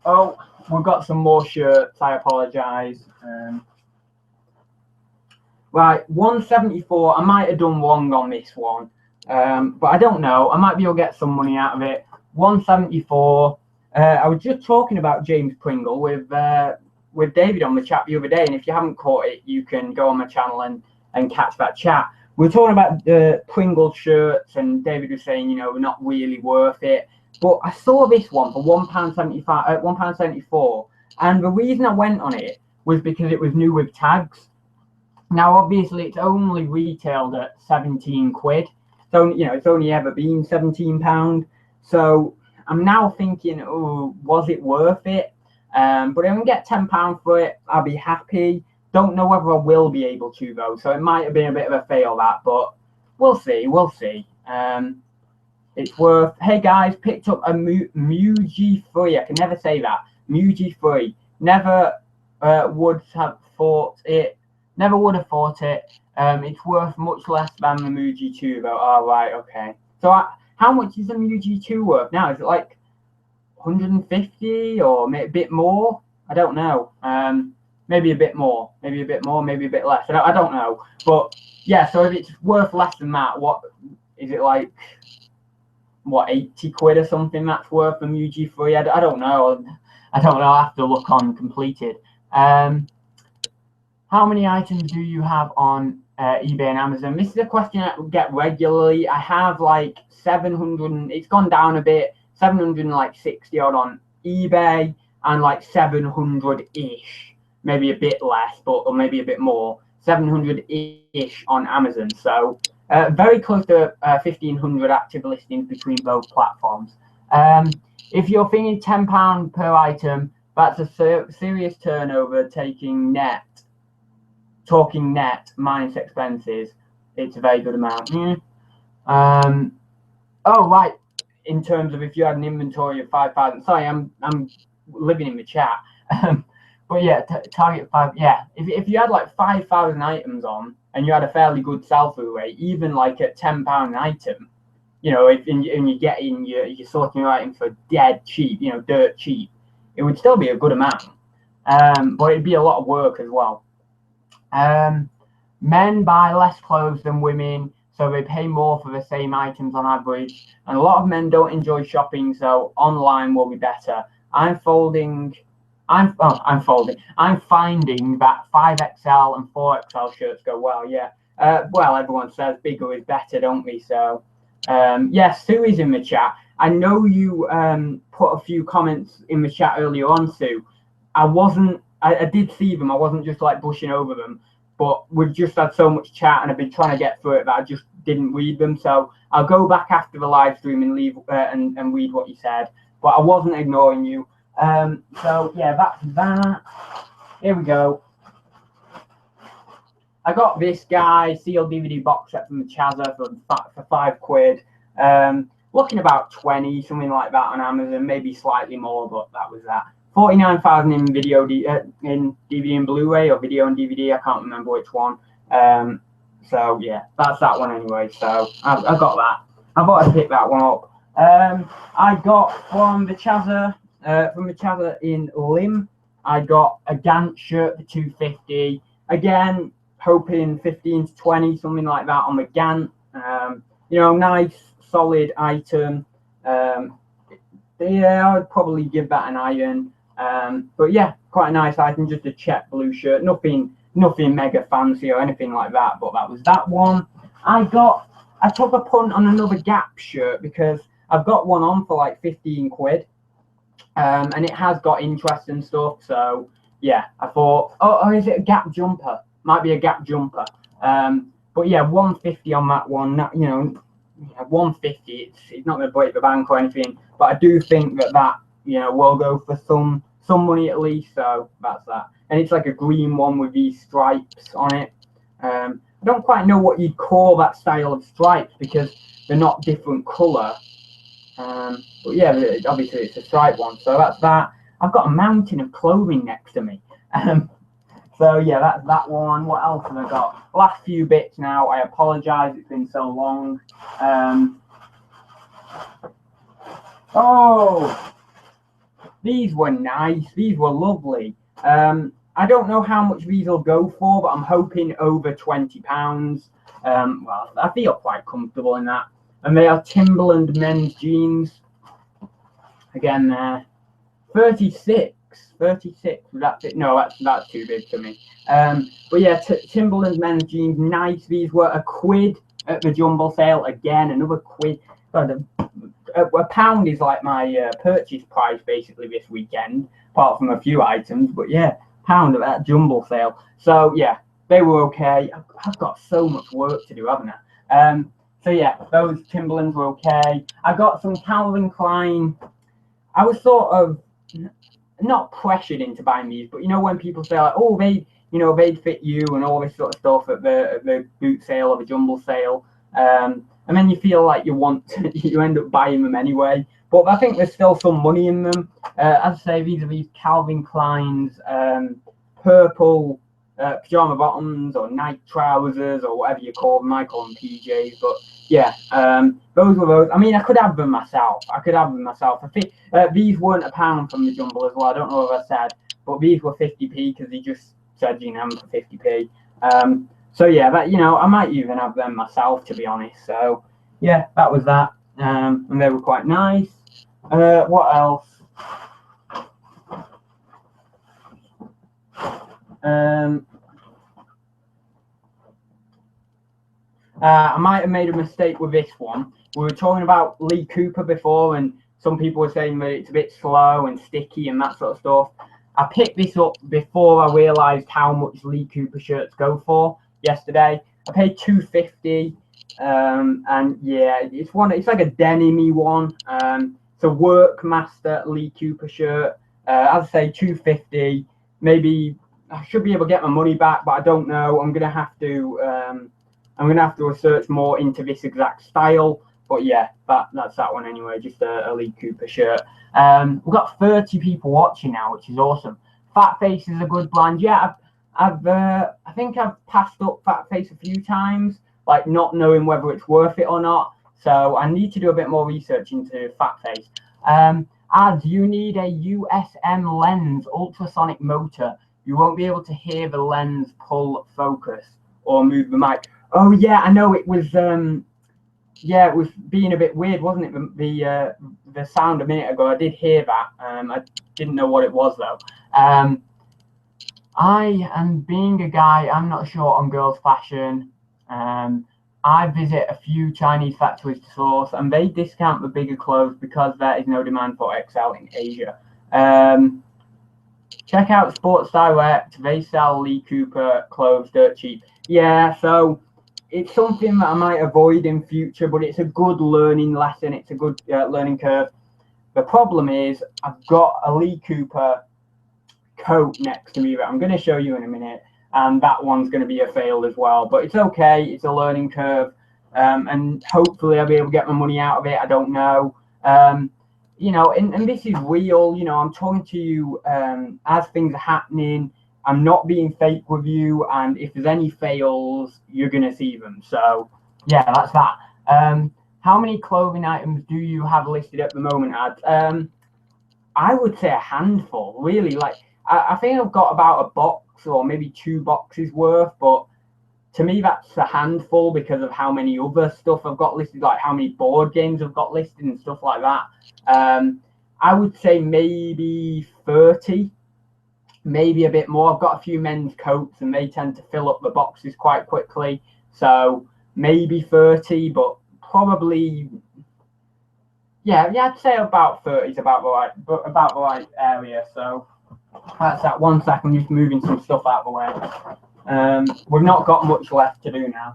Oh, we've got some more shirts. I apologise. Right, 174. I might have done wrong on this one, but I don't know. I might be able to get some money out of it. 174. I was just talking about James Pringle with David on the chat the other day, and if you haven't caught it, you can go on my channel and catch that chat. We were talking about the Pringle shirts, and David was saying, they're not really worth it. But I saw this one for £1.75, £1.74, and the reason I went on it was because it was new with tags. Now, obviously, it's only retailed at 17 quid. So, it's only ever been £17. So I'm now thinking, oh, was it worth it? But if I can get £10 for it, I'll be happy. Don't know whether I will be able to, though. So it might have been a bit of a fail, that, but we'll see. We'll see. It's worth. Hey guys, picked up a Muji free. I can never say that. Muji free. Never would have thought it. Never would have thought it. It's worth much less than the Muji 2 though. Oh right, okay. So how much is the Muji 2 worth now? Is it like 150 or maybe a bit more? I don't know. Maybe a bit more. Maybe a bit more. Maybe a bit less. I don't know. But yeah. So if it's worth less than that, what is it like? What, 80 quid or something that's worth a Muji free? I don't know. I don't know. I have to look on completed. How many items do you have on eBay and Amazon? This is a question I get regularly. I have like 700. It's gone down a bit. 760 odd on eBay and like 700-ish, maybe a bit less, or maybe a bit more. 700-ish on Amazon. So. Very close to 1,500 active listings between both platforms. If you're thinking £10 per item, that's a serious turnover. Talking net minus expenses, it's a very good amount. Oh right, in terms of if you had an inventory of 5,000. Sorry, I'm living in the chat. But yeah, target 5. Yeah, if you had like 5,000 items on, and you had a fairly good sell-through rate, even like at £10 an item, if you're sorting your item for dead cheap, dirt cheap, it would still be a good amount. But it'd be a lot of work as well. Men buy less clothes than women, so they pay more for the same items on average. And a lot of men don't enjoy shopping, so online will be better. I'm finding that 5XL and 4XL shirts go well. Yeah. Well, everyone says bigger is better, don't we? So, yes, Sue is in the chat. I know you put a few comments in the chat earlier on, Sue. I did see them. I wasn't just like brushing over them, but we've just had so much chat and I've been trying to get through it that I just didn't read them. So I'll go back after the live stream and leave and read what you said. But I wasn't ignoring you. So yeah, that's that. Here we go. I got this guy sealed DVD box set from the Chazza for £5. Looking about 20, something like that on Amazon, maybe slightly more, but that was that. 49,000 in video, in DVD and Blu-ray, or video and DVD. I can't remember which one. So yeah, that's that one anyway. So I got that. I thought I'd pick that one up. I got from the Chazza in Lim. I got a Gant shirt for £2.50. Again, hoping 15 to 20, something like that on the Gant. You know, nice, solid item. Yeah, I would probably give that an iron. But yeah, quite a nice item, just a check blue shirt. Nothing mega fancy or anything like that, but that was that one. I took a punt on another Gap shirt because I've got one on for like 15 quid. And it has got interest and stuff, so yeah, I thought, oh, is it a Gap jumper? Might be a Gap jumper. But yeah, 150 on that one. You know, 150. It's not going to break the bank or anything, but I do think that you know will go for some money at least. So that's that. And it's like a green one with these stripes on it. I don't quite know what you'd call that style of stripes because they're not different colour. But yeah, obviously it's a stripe one, so that's that. I've got a mountain of clothing next to me. So yeah, that's that one. What else have I got? Last few bits now. I apologise, it's been so long. Oh, these were nice. These were lovely. I don't know how much these will go for, but I'm hoping over £20. Well, I feel quite comfortable in that. And they are Timberland men's jeans. Again, 36. That's it. No, that's too big for me. But yeah, Timberland men's jeans, nice. These were £1 at the jumble sale. Again, another £1. God, a pound is like my purchase price basically this weekend, apart from a few items. But yeah, £1 at that jumble sale. So yeah, they were okay. I've got so much work to do, haven't I? So yeah, those Timberlands were okay. I got some Calvin Klein. I was sort of not pressured into buying these, but you know when people say like, oh, they'd fit you and all this sort of stuff at the boot sale or the jumble sale, and then you feel like you end up buying them anyway. But I think there's still some money in them. As I say, these are these Calvin Klein's purple pajama bottoms or night trousers or whatever you call them. I call them PJs, but yeah, those were those. I mean, I could have them myself. I think these weren't £1 from the jumble as well. I don't know if I said, but these were 50p because he just said you know for 50p. So yeah, that I might even have them myself, to be honest. So yeah, that was that, and they were quite nice. What else? I might have made a mistake with this one. We were talking about Lee Cooper before, and some people were saying that it's a bit slow and sticky and that sort of stuff. I picked this up before I realised how much Lee Cooper shirts go for yesterday. I paid $2.50, and yeah, it's like a denim-y one. It's a Workmaster Lee Cooper shirt. As I say, $2.50. Maybe I should be able to get my money back, but I don't know. I'm gonna have to research more into this exact style. But yeah, that's that one anyway. Just a Lee Cooper shirt. We've got 30 people watching now, which is awesome. Fat Face is a good brand. Yeah, I think I've passed up Fat Face a few times, like not knowing whether it's worth it or not. So I need to do a bit more research into Fat Face. Ads, you need a USM lens ultrasonic motor. You won't be able to hear the lens pull focus or move the mic. Oh yeah, I know it was. Yeah, it was being a bit weird, wasn't it? The sound a minute ago, I did hear that. I didn't know what it was though. I am being a guy. I'm not short on girls' fashion. I visit a few Chinese factories to source, and they discount the bigger clothes because there is no demand for XL in Asia. Check out Sports Direct. They sell Lee Cooper clothes dirt cheap. Yeah, so it's something that I might avoid in future, but it's a good learning lesson. It's a good learning curve. The problem is I've got a Lee Cooper coat next to me that I'm going to show you in a minute. and that one's going to be a fail as well. But it's okay. It's a learning curve, and hopefully I'll be able to get my money out of it. I don't know. You know, and this is real. You know, I'm talking to you as things are happening. I'm not being fake with you, and if there's any fails, you're going to see them. So, yeah, that's that. How many clothing items do you have listed at the moment, Ad? I would say a handful, really. Like, I think I've got about a box or maybe 2 boxes worth, but to me, that's a handful because of how many other stuff I've got listed, like how many board games I've got listed and stuff like that. I would say maybe 30, maybe a bit more. I've got a few men's coats and they tend to fill up the boxes quite quickly. So maybe 30, but probably, yeah, I'd say about 30 is about the right area. So that's that. 1 second, just moving some stuff out of the way. We've not got much left to do now.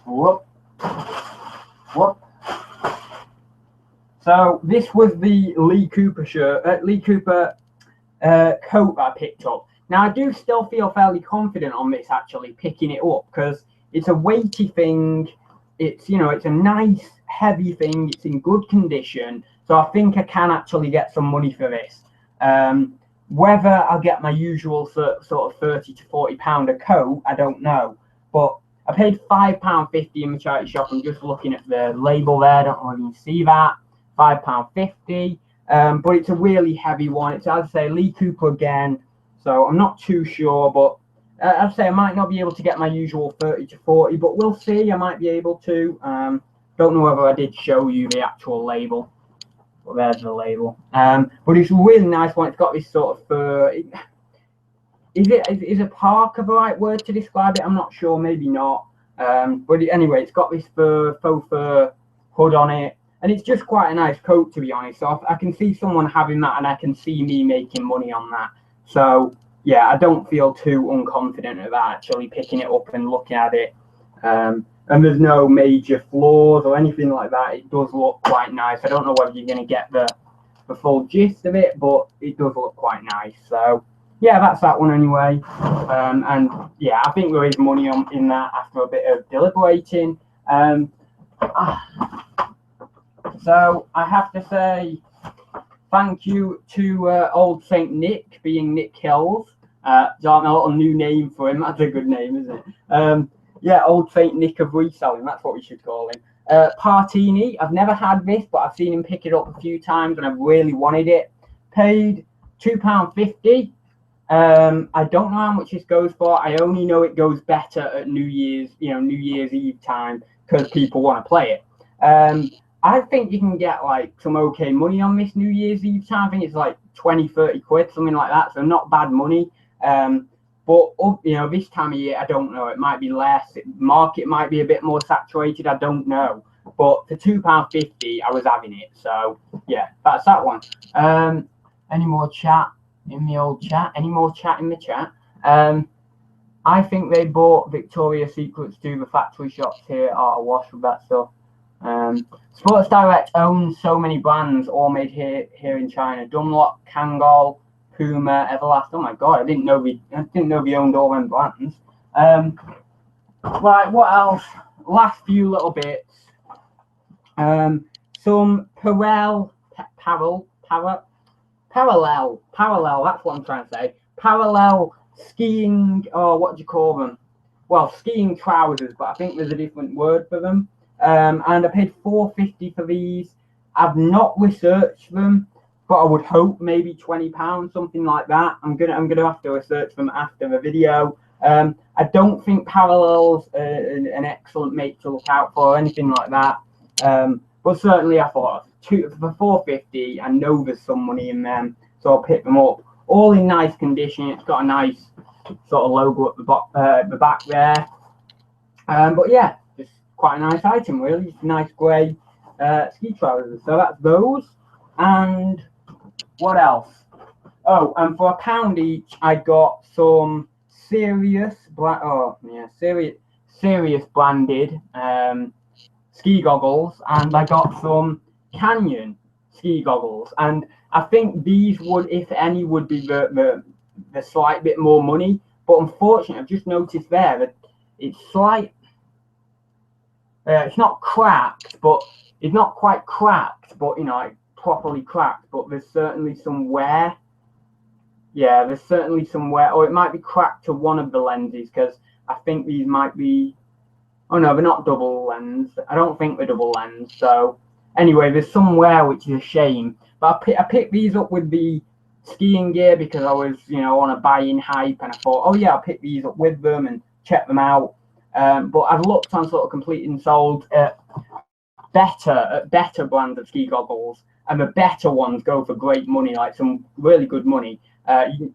Whoop. So this was the Lee Cooper coat that I picked up. Now I do still feel fairly confident on this, actually picking it up, because it's a weighty thing. It's, you know, it's a nice heavy thing. It's in good condition, so I think I can actually get some money for this. Whether I'll get my usual sort of 30 to 40 pound a coat, I don't know. But I paid £5.50 in the charity shop. I'm just looking at the label there. I don't know if you can see that. £5.50. But it's a really heavy one. It's, as I say, Lee Cooper again. So I'm not too sure, but I'd say I might not be able to get my usual 30 to 40, but we'll see. I might be able to. Don't know whether I did show you the actual label. Well, there's the label. But it's a really nice one. It's got this sort of fur. Is a parka the right word to describe it? I'm not sure. Maybe not. But anyway, it's got this faux fur hood on it, and it's just quite a nice coat, to be honest. So I can see someone having that, and I can see me making money on that. So yeah, I don't feel too unconfident about actually picking it up and looking at it. And there's no major flaws or anything like that. It does look quite nice. I don't know whether you're going to get the full gist of it, but it does look quite nice. So yeah, that's that one anyway. And yeah, I think there is money in that after a bit of deliberating. So I have to say thank you to old Saint Nick, being Nick Hills. A little new name for him. That's a good name, isn't it? Yeah, old Saint Nick of reselling. That's what we should call him. Partini. I've never had this, but I've seen him pick it up a few times, and I've really wanted it. Paid £2.50. I don't know how much this goes for. I only know it goes better at New Year's Eve time, because people want to play it. I think you can get like some okay money on this New Year's Eve time. I think it's like 20-30 quid, something like that. So not bad money. But you know, this time of year, I don't know. It might be less. Market might be a bit more saturated. I don't know. But for £2.50, I was having it. So yeah, that's that one. Any more chat in the old chat? Any more chat in the chat? I think they bought Victoria's Secrets to the factory shops here are awash with that stuff. Sports Direct owns so many brands, all made here in China. Dunlop, Kangol, Puma, Everlast. Oh my god, I didn't know we owned all them brands. Right, what else? Last few little bits. Some parallel. That's what I'm trying to say. Parallel skiing, or what do you call them? Well, skiing trousers, but I think there's a different word for them. And I paid £4.50 for these. I've not researched them, but I would hope maybe £20, something like that. I'm gonna have to research them after the video. I don't think Parallel's an excellent mate to look out for or anything like that. But certainly I thought for £4.50, I know there's some money in them, so I'll pick them up. All in nice condition. It's got a nice sort of logo at the back there. But yeah, just quite a nice item, really. It's nice grey ski trousers. So that's those. And what else? Oh, and for £1 each, I got some serious branded ski goggles, and I got some Canyon ski goggles, and I think these would, if any, would be the slight bit more money. But unfortunately, I've just noticed there that it's slight. It's not cracked, but it's not quite cracked, but you know, like properly cracked. But there's certainly some wear. Yeah, there's certainly some wear, or it might be cracked to one of the lenses, because I think these might be. Oh no, they're not double lens. I don't think they're double lens. So anyway, there's some wear, which is a shame. But I picked these up with the skiing gear because I was, you know, on a buy-in hype, and I thought, oh yeah, I'll pick these up with them and check them out. But I've looked on sort of complete and sold at better brands of ski goggles, and the better ones go for great money, like some really good money,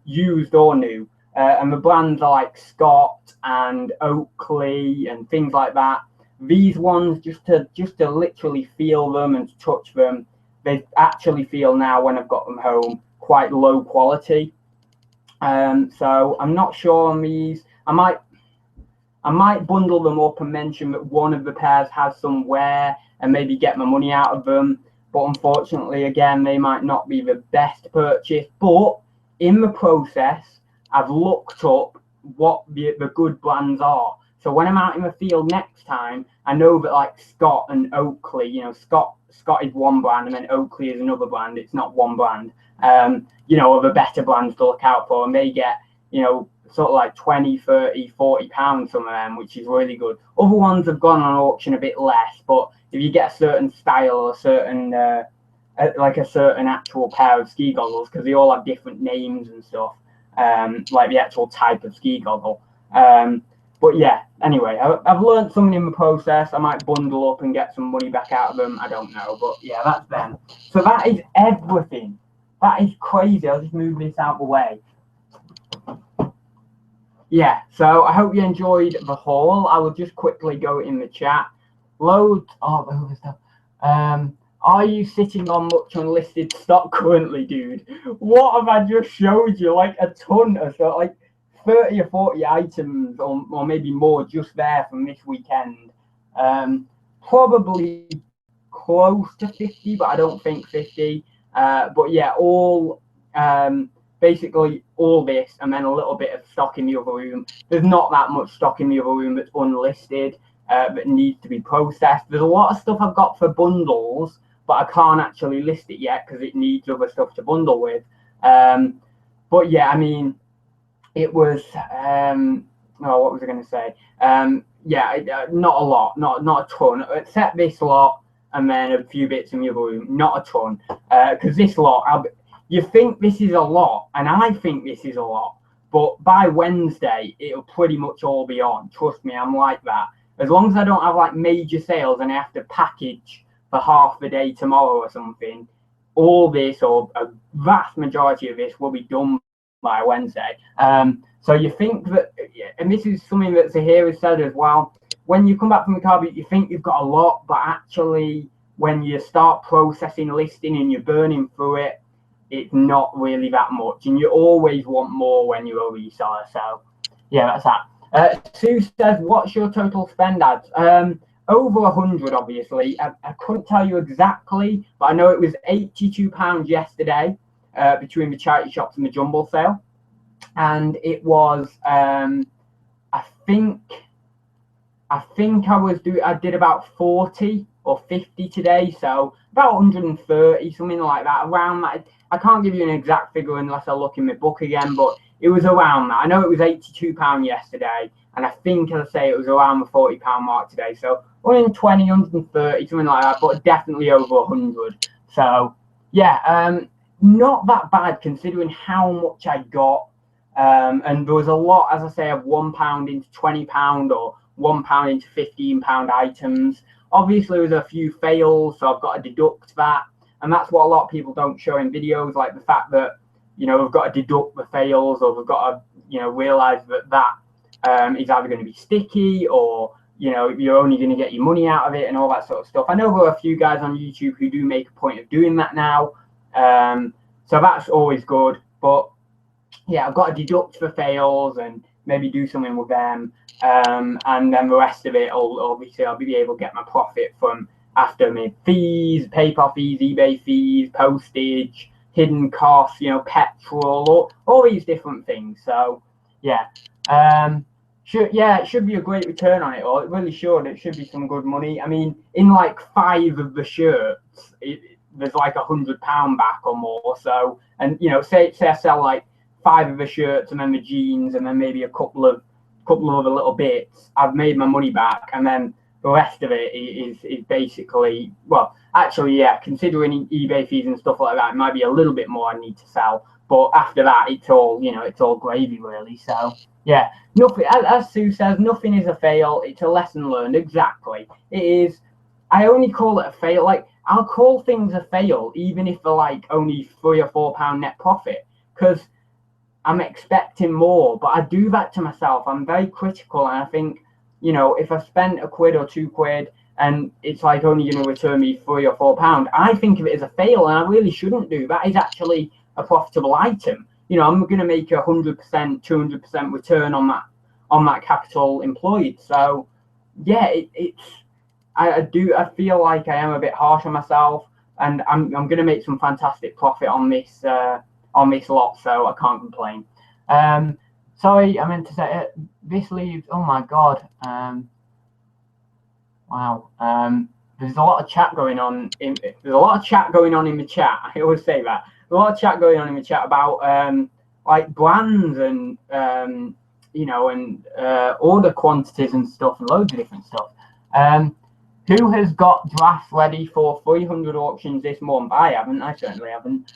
used or new. And the brands are like Scott and Oakley and things like that. These ones, just to literally feel them and to touch them, they actually feel now, when I've got them home, quite low quality. So I'm not sure on these. I might bundle them up and mention that one of the pairs has some wear and maybe get my money out of them. But unfortunately, again, they might not be the best purchase. But in the process, I've looked up what the good brands are. So when I'm out in the field next time, I know that like Scott and Oakley, you know, Scott is one brand and then Oakley is another brand. It's not one brand. You know, are the better brands to look out for, and they get, you know, sort of like 20, 30, 40 pounds, some of them, which is really good. Other ones have gone on auction a bit less, but if you get a certain style or a certain like a certain actual pair of ski goggles, because they all have different names and stuff, like the actual type of ski goggle. But yeah, anyway, I've learned something in the process. I might bundle up and get some money back out of them. I don't know, but yeah, that's them. So that is everything. That is crazy. I'll just move this out of the way. Yeah, so I hope you enjoyed the haul. I will just quickly go in the chat. Loads of other stuff. Are you sitting on much unlisted stock currently, dude? What have I just showed you? Like a ton of stuff, like 30 or 40 items, or maybe more, just there from this weekend. Probably close to 50, but I don't think 50. But yeah, all basically all this, and then a little bit of stock in the other room. There's not that much stock in the other room that's unlisted, that needs to be processed. There's a lot of stuff I've got for bundles, but I can't actually list it yet because it needs other stuff to bundle with. But yeah, I mean, it was what was I going to say? Yeah, not a lot, not a ton, except this lot, and then a few bits in the other room. Not a ton, because this lot, you think this is a lot, and I think this is a lot, but by Wednesday it'll pretty much all be on. Trust me, I'm like that. As long as I don't have like major sales and I have to package for half the day tomorrow or something, all this, or a vast majority of this, will be done by Wednesday. So you think that, and this is something that Zahir has said as well, when you come back from the Carboot, you think you've got a lot, but actually when you start processing listing and you're burning through it, it's not really that much, and you always want more when you're a reseller. So yeah, that's that. Sue says, what's your total spend, ads? Over 100, obviously. I couldn't tell you exactly, but I know it was £82 yesterday, between the charity shops and the jumble sale, and it was I think I did about 40 or 50 today, so about 130, something like that, around that. I can't give you an exact figure unless I look in my book again, but it was around that. I know it was £82 yesterday, and I think, as I say, it was around the £40 mark today. So 120, 130, something like that, but definitely over 100. So yeah, not that bad considering how much I got. And there was a lot, as I say, of £1 into £20 or £1 into £15 items. Obviously, there was a few fails, so I've got to deduct that. And that's what a lot of people don't show in videos, like the fact that, you know, we've got to deduct the fails, or we've got to, you know, realize that is either going to be sticky, or, you know, you're only going to get your money out of it and all that sort of stuff. I know there are a few guys on YouTube who do make a point of doing that now. So that's always good. But yeah, I've got to deduct for fails and maybe do something with them. And then the rest of it, obviously, I'll be able to get my profit from after my fees, PayPal fees, eBay fees, postage, hidden costs, you know, petrol, all these different things. So yeah, it should be a great return on it, or it really should. It should be some good money. I mean, in like 5 of the shirts, there's like £100 back or more. So, and you know, say I sell like 5 of the shirts and then the jeans and then maybe a couple of other little bits, I've made my money back, and then the rest of it is basically, well, actually, yeah, considering eBay fees and stuff like that, it might be a little bit more I need to sell. But after that, it's all, you know, it's all gravy, really. So yeah, nothing. As Sue says, nothing is a fail. It's a lesson learned. Exactly, it is. I only call it a fail. Like, I'll call things a fail even if they're like only £3 or £4 net profit, because I'm expecting more. But I do that to myself. I'm very critical, and I think, you know, if I spent £1 or £2 and it's like only going to return me £3 or £4, I think of it as a fail, and I really shouldn't do. That is actually a profitable item. You know, I'm going to make 100%, 200% return on that capital employed. So yeah, I feel like I am a bit harsh on myself, and I'm going to make some fantastic profit on this lot, so I can't complain. Sorry, I meant to say this leaves. Oh my god! Wow. There's a lot of chat going on. There's a lot of chat going on in the chat. I always say that. There's a lot of chat going on in the chat about like brands and you know, and order quantities and stuff, and loads of different stuff. Who has got drafts ready for 300 auctions this month? I haven't. I certainly haven't.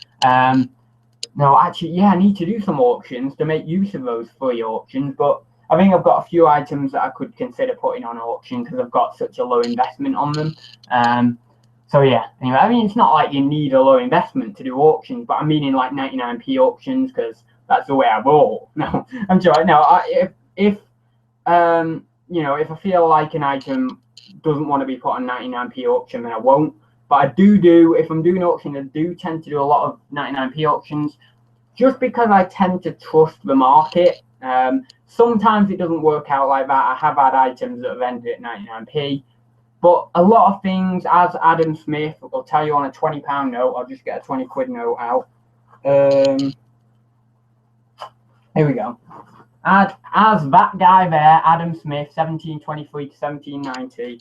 No, actually, yeah, I need to do some auctions to make use of those free auctions, but I think I've got a few items that I could consider putting on auction because I've got such a low investment on them. So yeah, anyway, I mean, it's not like you need a low investment to do auctions, but I mean in like 99p auctions, because that's the way I roll. No, I'm sorry. No, if you know, if I feel like an item doesn't want to be put on 99p auction, then I won't. But I do, if I'm doing auctions, I do tend to do a lot of 99p auctions, just because I tend to trust the market. Sometimes it doesn't work out like that. I have had items that have ended at 99p, but a lot of things, as Adam Smith will tell you on a £20 note, I'll just get a 20 quid note out. Here we go. As that guy there, Adam Smith, 1723 to 1790,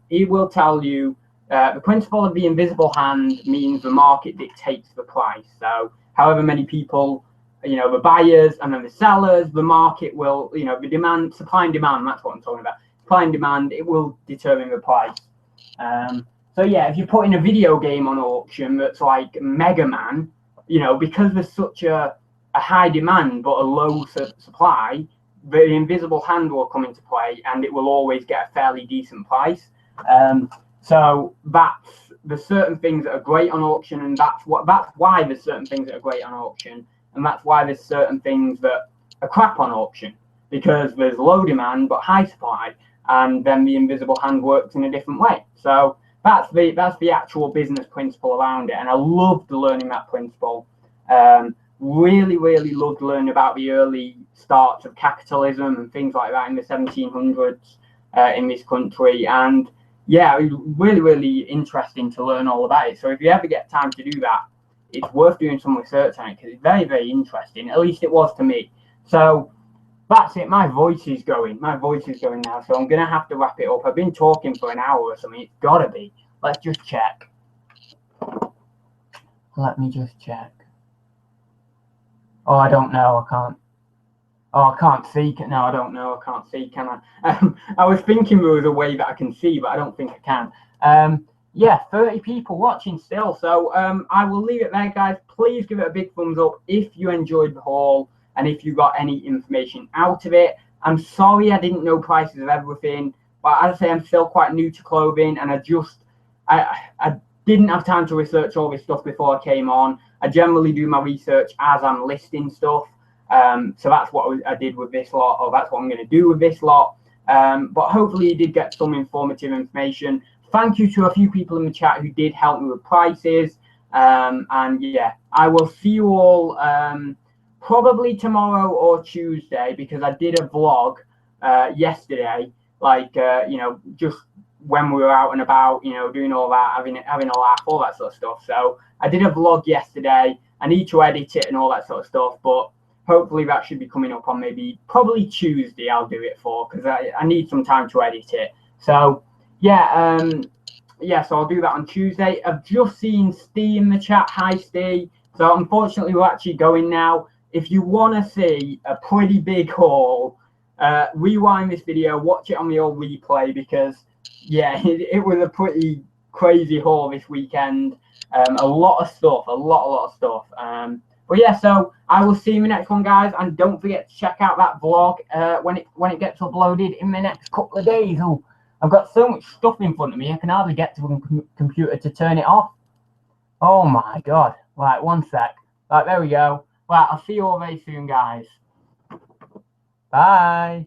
he will tell you the principle of the invisible hand means the market dictates the price. So however many people, you know, the buyers and then the sellers, the market will, you know, the demand, supply and demand, that's what I'm talking about. Supply and demand, it will determine the price. So yeah, if you're putting a video game on auction that's like Mega Man, you know, because there's such a high demand but a low supply, the invisible hand will come into play, and it will always get a fairly decent price. So there's certain things that are great on auction, and that's why there's certain things that are great on auction, and that's why there's certain things that are crap on auction, because there's low demand but high supply, and then the invisible hand works in a different way. So that's the actual business principle around it, and I loved learning that principle. Really loved learning about the early starts of capitalism and things like that in the 1700s in this country. And yeah, it was really interesting to learn all about it. So if you ever get time to do that, it's worth doing some research on it, because it's very interesting. At least it was to me. So that's it. My voice is going now, so I'm gonna have to wrap it up. I've been talking for an hour or something. It's gotta be. Let's just check. Let me just check. Oh, I don't know. I can't. Oh, I can't see. No, I don't know. I can't see. Can I? I was thinking there was a way that I can see, but I don't think I can. Yeah, 30 people watching still. So I will leave it there, guys. Please give it a big thumbs up if you enjoyed the haul and if you got any information out of it. I'm sorry I didn't know prices of everything, but as I say, I'm still quite new to clothing, and I didn't have time to research all this stuff before I came on. I generally do my research as I'm listing stuff. So that's what I did with this lot, or that's what I'm going to do with this lot. But hopefully you did get some informative information. Thank you to a few people in the chat who did help me with prices. And yeah, I will see you all probably tomorrow or Tuesday, because I did a vlog yesterday, like, you know, just when we were out and about, you know, doing all that, having a laugh, all that sort of stuff. So I did a vlog yesterday. I need to edit it and all that sort of stuff, but hopefully that should be coming up on probably Tuesday. I'll do it for, because I need some time to edit it. So yeah, so I'll do that on Tuesday. I've just seen Steve in the chat. Hi, Steve. So unfortunately, we're actually going now. If you want to see a pretty big haul, rewind this video, watch it on the old replay, because yeah, it was a pretty crazy haul this weekend. A lot of stuff, a lot of stuff. But yeah, so I will see you in the next one, guys, and don't forget to check out that vlog when it gets uploaded in the next couple of days. Oh, I've got so much stuff in front of me, I can hardly get to the computer to turn it off. Oh my god. Right, one sec. Right, there we go. Right, I'll see you all very soon, guys. Bye.